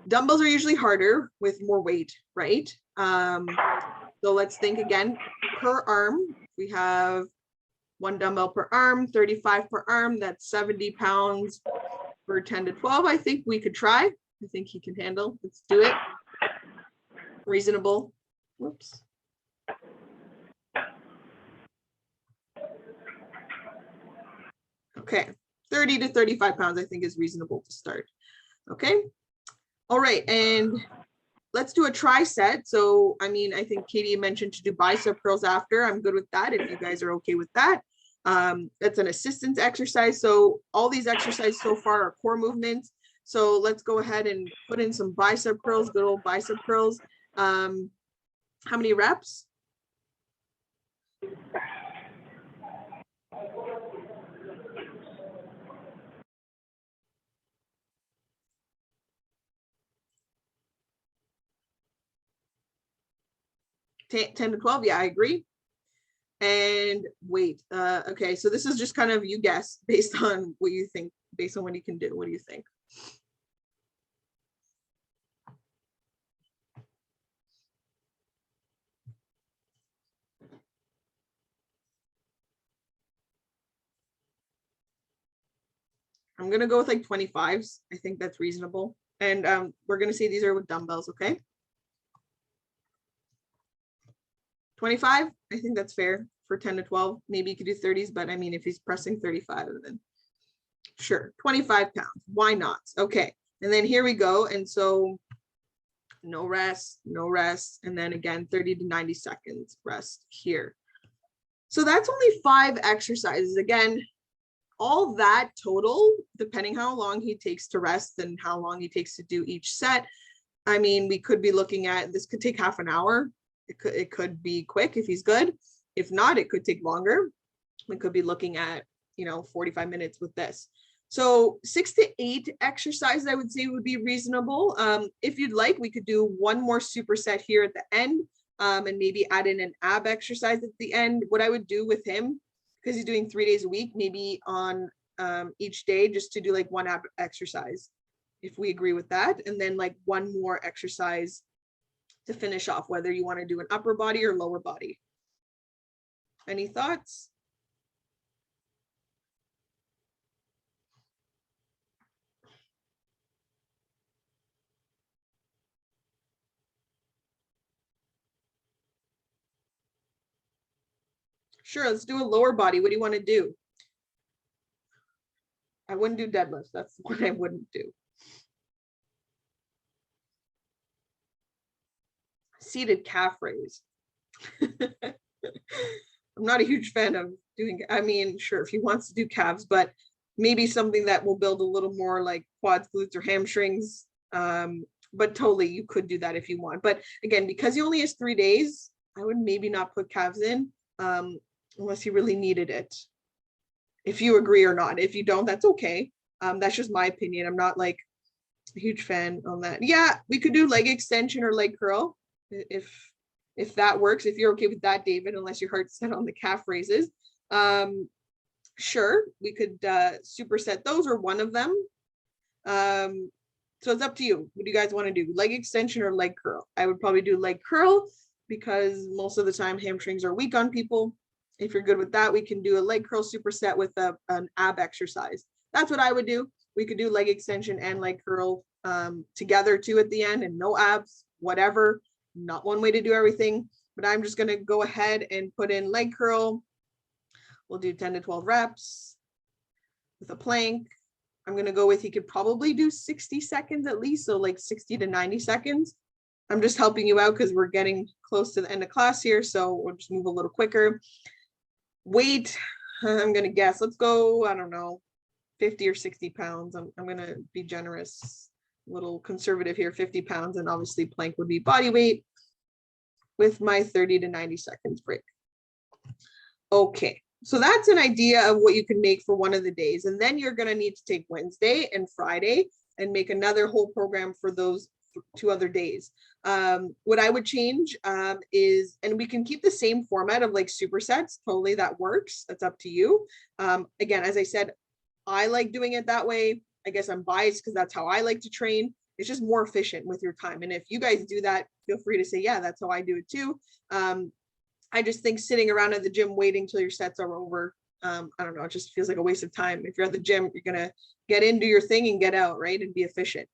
Dumbbells are usually harder with more weight, right? So let's think again. Per arm, we have 1 dumbbell per arm, 35 per arm. That's 70 pounds for 10 to 12. I think we could try. I think he can handle. Let's do it. Reasonable. Whoops. Okay, 30 to 35 pounds I think is reasonable to start. Okay, all right, and let's do a tri-set. So, I mean, I think Katie mentioned to do bicep curls after. I'm good with that if you guys are okay with that. That's an assistance exercise. So all these exercises so far are core movements. So let's go ahead and put in some bicep curls, good old bicep curls. How many reps? Ten to 12, yeah, I agree. And wait, okay, so this is just kind of you guess based on what you think, based on what you can do. What do you think? I'm gonna go with like 25s. I think that's reasonable. And we're gonna say these are with dumbbells, okay? 25, I think that's fair for 10 to 12. Maybe you could do 30s, but I mean, if he's pressing 35, then sure, 25 pounds. Why not? Okay, and then here we go. And so no rest, no rest. And then again, 30 to 90 seconds rest here. So that's only 5 exercises. Again, all that total, depending how long he takes to rest and how long he takes to do each set, I mean, we could be looking at, this could take half an hour. It could be quick if he's good. If not, it could take longer. We could be looking at, 45 minutes with this. So 6 to 8 exercises, I would say, would be reasonable. If you'd like, we could do one more superset here at the end, and maybe add in an ab exercise at the end. What I would do with him, because he's doing 3 days a week, maybe on each day, just to do like one ab exercise, if we agree with that, and then like one more exercise to finish off, whether you want to do an upper body or lower body. Any thoughts? Sure, let's do a lower body. What do you want to do? I wouldn't do deadlifts. That's what I wouldn't do. Seated calf raise. I'm not a huge fan of doing, I mean, sure, if he wants to do calves, but maybe something that will build a little more like quads, glutes, or hamstrings. But totally, you could do that if you want. But again, because he only has 3 days, I would maybe not put calves in unless he really needed it. If you agree or not. If you don't, that's okay. That's just my opinion. I'm not like a huge fan on that. Yeah, we could do leg extension or leg curl if that works. If you're okay with that, David, unless your heart's set on the calf raises. Sure, we could superset those or one of them. So it's up to you. What do you guys want to do? Leg extension or leg curl? I would probably do leg curl because most of the time hamstrings are weak on people. If you're good with that, we can do a leg curl superset with an ab exercise. That's what I would do. We could do leg extension and leg curl together too at the end, and no abs, whatever. Not one way to do everything, but I'm just going to go ahead and put in leg curl. We'll do 10 to 12 reps with a plank. I'm going to go with, he could probably do 60 seconds at least, so like 60 to 90 seconds. I'm just helping you out because we're getting close to the end of class here, so we'll just move a little quicker. Weight, I'm going to guess, let's go, I don't know, 50 or 60 pounds. I'm going to be generous, a little conservative here, 50 pounds, and obviously plank would be body weight with my 30 to 90 seconds break. Okay, so that's an idea of what you can make for one of the days. And then you're going to need to take Wednesday and Friday and make another whole program for those 2 other days. What I would change is, and we can keep the same format of like supersets, totally, that works. That's up to you. Again, as I said, I like doing it that way. I guess I'm biased because that's how I like to train. It's just more efficient with your time. And if you guys do that, feel free to say, yeah, that's how I do it too. I just think sitting around at the gym waiting till your sets are over, I don't know, it just feels like a waste of time. If you're at the gym, you're gonna get into your thing and get out, right? And be efficient.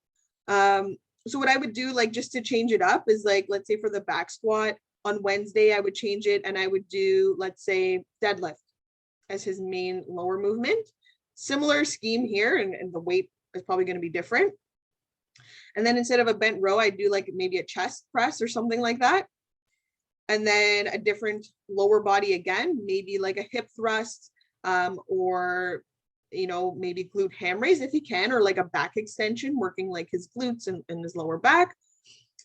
So what I would do, like, just to change it up is like, let's say for the back squat on Wednesday, I would change it and I would do, let's say, deadlift as his main lower movement. Similar scheme here, and the weight is probably going to be different. And then instead of a bent row, I do like maybe a chest press or something like that. And then a different lower body again, maybe like a hip thrust, or, maybe glute ham raise if he can, or like a back extension, working like his glutes and his lower back.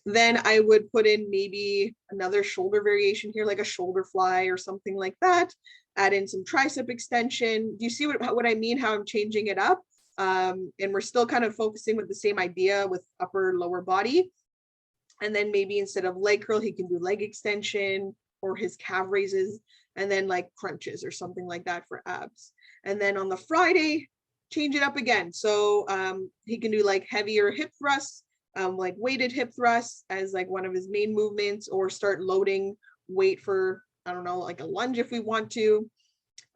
Then I would put in maybe another shoulder variation here, like a shoulder fly or something like that. Add in some tricep extension. Do you see what I mean, how I'm changing it up? And we're still kind of focusing with the same idea with upper lower body. And then maybe instead of leg curl, he can do leg extension or his calf raises, and then like crunches or something like that for abs. And then on the Friday, change it up again. So he can do like heavier hip thrusts, like weighted hip thrusts as like one of his main movements, or start loading weight for, I don't know, like a lunge if we want to.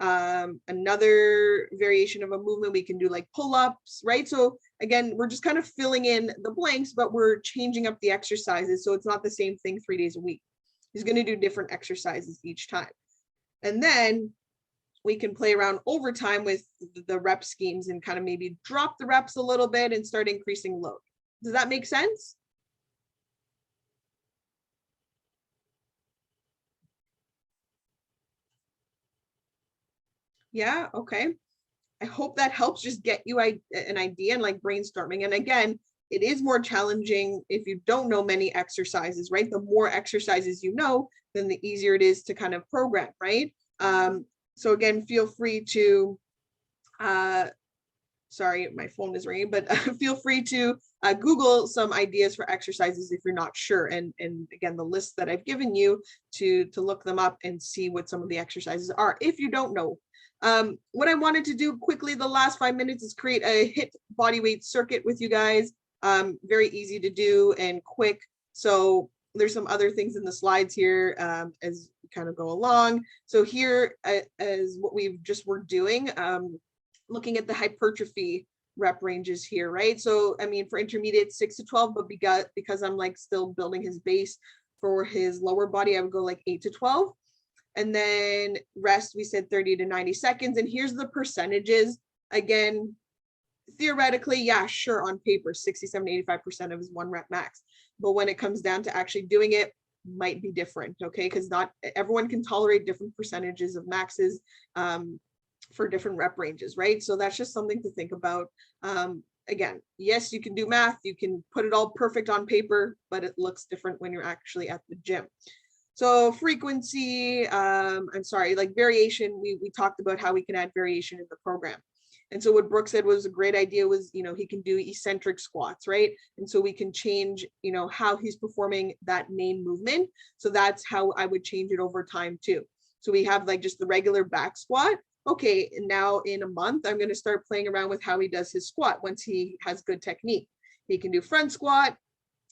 Another variation of a movement, we can do like pull-ups, right? So again, we're just kind of filling in the blanks, but we're changing up the exercises. So it's not the same thing 3 days a week. He's going to do different exercises each time. And then we can play around over time with the rep schemes and kind of maybe drop the reps a little bit and start increasing load. Does that make sense? Yeah, okay. I hope that helps just get you an idea and like brainstorming. And again, it is more challenging if you don't know many exercises, right? The more exercises you know, then the easier it is to kind of program, right? So again, feel free to, sorry, my phone is ringing, but feel free to Google some ideas for exercises if you're not sure. And again, the list that I've given you to look them up and see what some of the exercises are if you don't know. What I wanted to do quickly the last 5 minutes is create a HIIT body weight circuit with you guys. Very easy to do and quick. So there's some other things in the slides here as we kind of go along. So here as what we're doing, looking at the hypertrophy rep ranges here, right? So, I mean, for intermediate 6 to 12, but because I'm like still building his base for his lower body, I would go like 8 to 12. And then rest, we said 30 to 90 seconds. And here's the percentages. Again, theoretically, yeah, sure, on paper, 67 to 85% of his 1 rep max. But when it comes down to actually doing it, might be different, okay? Because not everyone can tolerate different percentages of maxes for different rep ranges, right? So that's just something to think about. Again, yes, you can do math, you can put it all perfect on paper, but it looks different when you're actually at the gym. So frequency, I'm sorry, like variation, we talked about how we can add variation in the program. And so what Brooke said was a great idea was, you know, he can do eccentric squats, right? And so we can change, you know, how he's performing that main movement. So that's how I would change it over time too. So we have like just the regular back squat. Okay, and now in a month, I'm going to start playing around with how he does his squat once he has good technique. He can do front squat.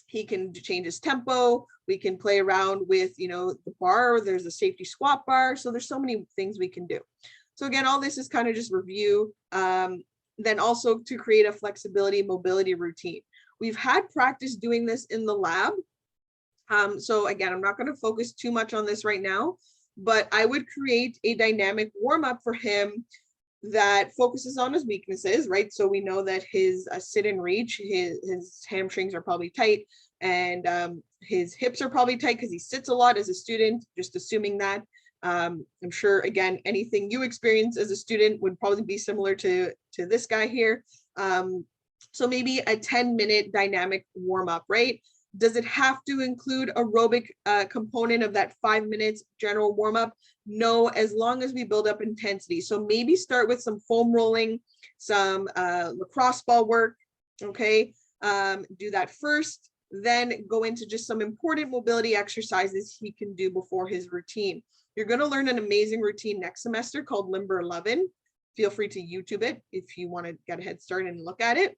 He can change his tempo. We can play around with, you know, the bar. There's a safety squat bar. So there's so many things we can do. So again, all this is kind of just review. Then also to create a flexibility mobility routine. We've had practice doing this in the lab. So again, I'm not going to focus too much on this right now, but I would create a dynamic warm up for him that focuses on his weaknesses, right? So we know that his sit and reach, his hamstrings are probably tight, and his hips are probably tight because he sits a lot as a student, just assuming that. I'm sure, again, anything you experience as a student would probably be similar to this guy here. So maybe a 10-minute dynamic warm up, right? Does it have to include aerobic component of that 5 minutes general warm up? No, as long as we build up intensity. So maybe start with some foam rolling, some lacrosse ball work, okay? Do that first, then go into just some important mobility exercises he can do before his routine. You're going to learn an amazing routine next semester called Limber 11. Feel free to YouTube it if you want to get a head start and look at it.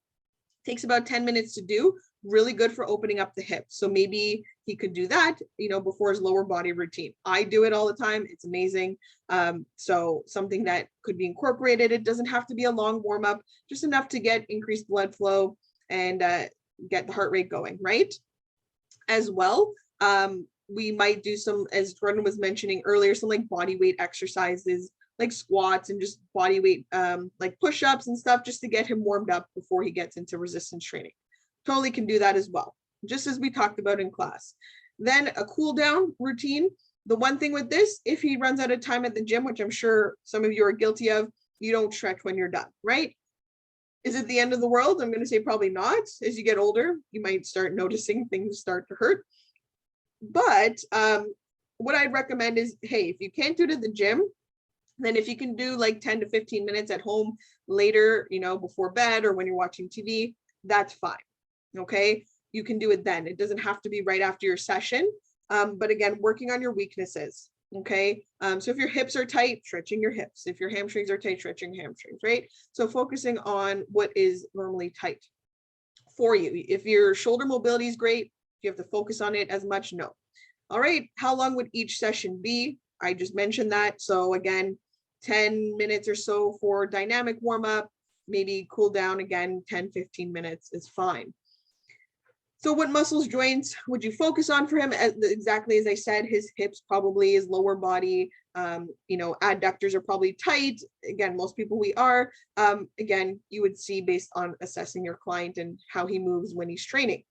Takes about 10 minutes to do, really good for opening up the hips. So maybe he could do that, you know, before his lower body routine. I do it all the time. It's amazing. So something that could be incorporated. It doesn't have to be a long warm up, just enough to get increased blood flow and get the heart rate going, right? As well, we might do some, as Jordan was mentioning earlier, some like body weight exercises, like squats and just body weight, like push-ups and stuff, just to get him warmed up before he gets into resistance training. Totally can do that as well, just as we talked about in class. Then a cool down routine. The one thing with this, if he runs out of time at the gym, which I'm sure some of you are guilty of, you don't stretch when you're done, right? Is it the end of the world? I'm going to say probably not. As you get older, you might start noticing things start to hurt. But what I'd recommend is, hey, if you can't do it at the gym, then if you can do like 10 to 15 minutes at home later, you know, before bed or when you're watching TV, that's fine. Okay, you can do it then. It doesn't have to be right after your session. But again, working on your weaknesses. Okay, so if your hips are tight, stretching your hips. If your hamstrings are tight, stretching hamstrings, right? So focusing on what is normally tight for you. If your shoulder mobility is great, you have to focus on it as much? No. All right, how long would each session be? I just mentioned that. So again, 10 minutes or so for dynamic warm up, maybe cool down again, 10, 15 minutes is fine. So what muscles, joints would you focus on for him? Exactly as I said, his hips, probably his lower body, you know, adductors are probably tight. Again, most people we are. Again, you would see based on assessing your client and how he moves when he's training.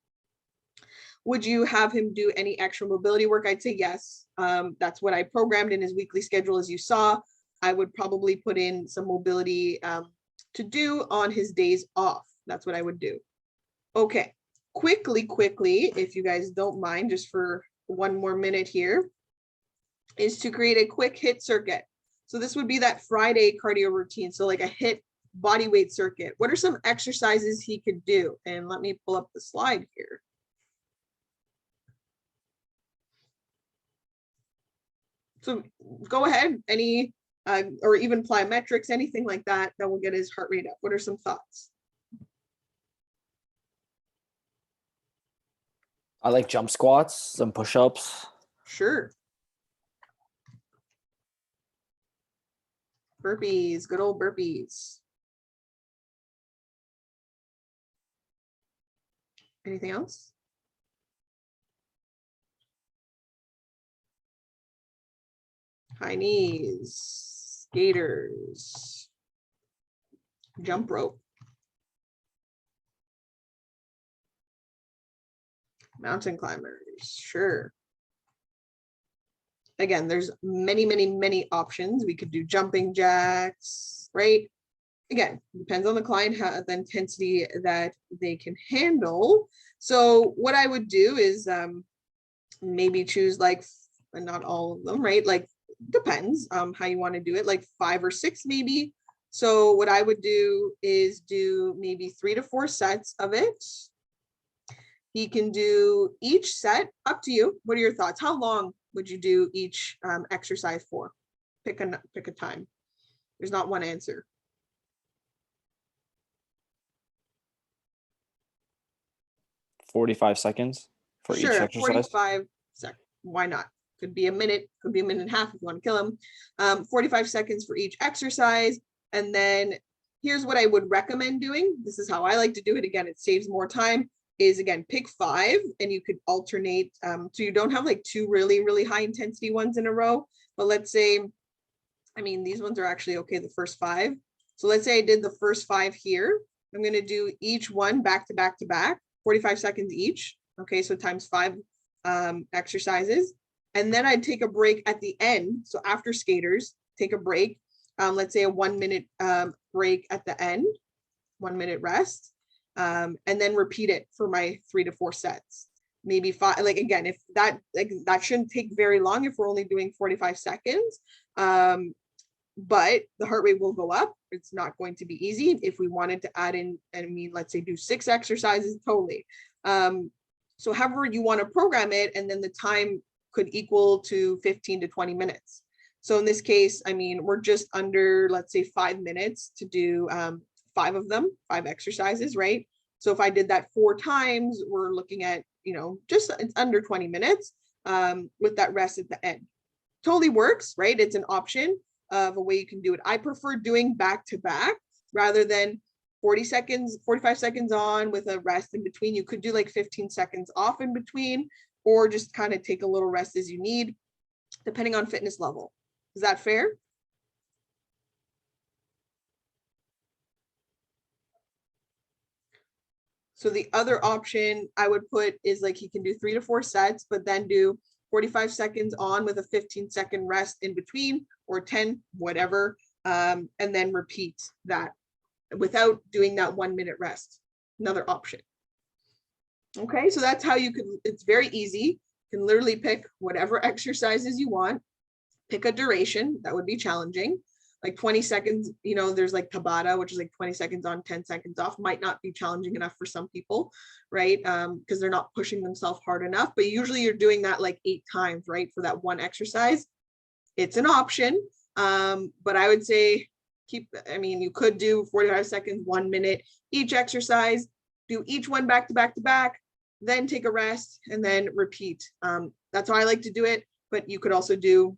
Would you have him do any extra mobility work? I'd say yes. That's what I programmed in his weekly schedule, as you saw. I would probably put in some mobility to do on his days off. That's what I would do. Okay, quickly, if you guys don't mind, just for one more minute here, is to create a quick HIIT circuit. So this would be that Friday cardio routine. So like a HIIT body weight circuit. What are some exercises he could do? And let me pull up the slide here. So go ahead, any, or even plyometrics, anything like that, that will get his heart rate up. What are some thoughts? I like jump squats, some push-ups. Sure. Burpees, good old burpees. Anything else? High knees, skaters, jump rope, mountain climbers, sure. Again, there's many options. We could do jumping jacks, right? Again, depends on the client, how the intensity that they can handle. So what I would do is maybe choose like, and not all of them, right? Like depends how you want to do it, like 5 or 6 maybe. So what I would do is do maybe 3 to 4 sets of it. He can do each set, up to you. What are your thoughts? How long would you do each exercise for? Pick a time. There's not one answer. 45 seconds for each Sure, exercise. 45 seconds. Why not? Could be a minute, could be a minute and a half if you want to kill him. 45 seconds for each exercise. And then here's what I would recommend doing. This is how I like to do it. Again, it saves more time. Is again, pick 5 and you could alternate. So you don't have like 2 really high intensity ones in a row. But let's say, I mean, these ones are actually okay, the first 5. So let's say I did the first 5 here. I'm going to do each one back to back to back, 45 seconds each. Okay, so times 5 exercises. And then I'd take a break at the end. So after skaters, take a break. Let's say a 1 minute break at the end, 1 minute rest. And then repeat it for my 3 to 4 sets, maybe 5. Like again, if that shouldn't take very long if we're only doing 45 seconds. But the heart rate will go up. It's not going to be easy. If we wanted to add in, I mean, let's say do 6 exercises, totally. So however you want to program it, and then the time could equal to 15 to 20 minutes. So in this case, I mean, we're just under, let's say 5 minutes to do 5 of them, 5 exercises, right? So if I did that 4 times, we're looking at, you know, just it's under 20 minutes with that rest at the end. Totally works, right? It's an option of a way you can do it. I prefer doing back to back rather than 40 seconds, 45 seconds on with a rest in between. You could do like 15 seconds off in between, or just kind of take a little rest as you need, depending on fitness level. Is that fair? So the other option I would put is like he can do 3 to 4 sets, but then do 45 seconds on with a 15-second rest in between, or 10, whatever, and then repeat that without doing that 1 minute rest. Another option. Okay, so that's how you could, it's very easy. You can literally pick whatever exercises you want, pick a duration. That would be challenging. Like 20 seconds, you know, there's like Tabata, which is like 20 seconds on, 10 seconds off. Might not be challenging enough for some people, right? Because they're not pushing themselves hard enough, but usually you're doing that like 8 times, right? For that one exercise. It's an option, but I would say I mean, you could do 45 seconds, 1 minute, each exercise, do each one back to back to back, then take a rest and then repeat. That's how I like to do it, but you could also do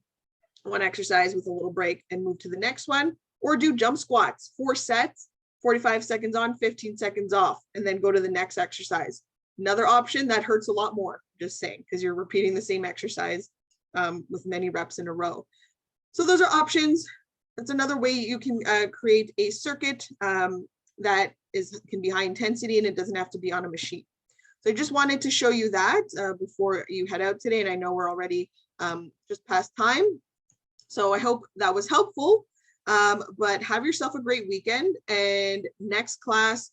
one exercise with a little break and move to the next one, or do jump squats, 4 sets, 45 seconds on, 15 seconds off, and then go to the next exercise. Another option that hurts a lot more, just saying, because you're repeating the same exercise with many reps in a row. So those are options. That's another way you can create a circuit that can be high intensity, and it doesn't have to be on a machine. So I just wanted to show you that before you head out today. And I know we're already just past time. So I hope that was helpful. But have yourself a great weekend. And next class,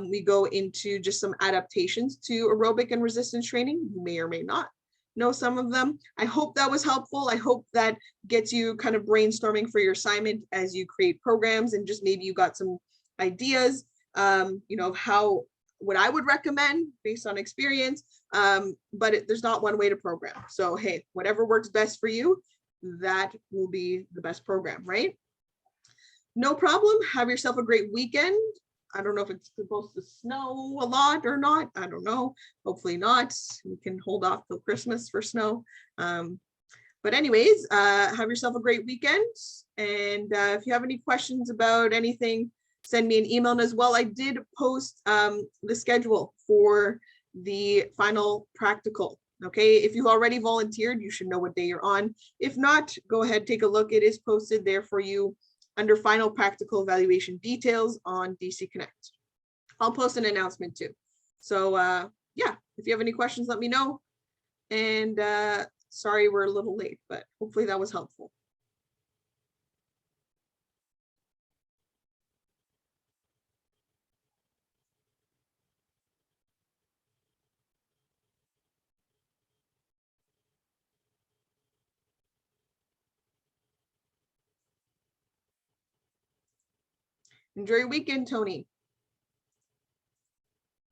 we go into just some adaptations to aerobic and resistance training. You may or may not know some of them. I hope that was helpful. I hope that gets you kind of brainstorming for your assignment as you create programs, and just maybe you got some ideas, of how, what I would recommend based on experience. But there's not one way to program. So, hey, whatever works best for you, that will be the best program, right? No problem. Have yourself a great weekend. I don't know if it's supposed to snow a lot or not. I don't know. Hopefully not. We can hold off till Christmas for snow. But anyways, have yourself a great weekend. And if you have any questions about anything, send me an email. And as well, I did post the schedule for the final practical. Okay, if you've already volunteered, you should know what day you're on. If not, go ahead, take a look. It is posted there for you under final practical evaluation details on DC Connect. I'll post an announcement too. So yeah, if you have any questions, let me know. And sorry, we're a little late, but hopefully that was helpful. Enjoy your weekend, Tony.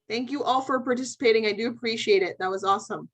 Thank you all for participating. I do appreciate it. That was awesome.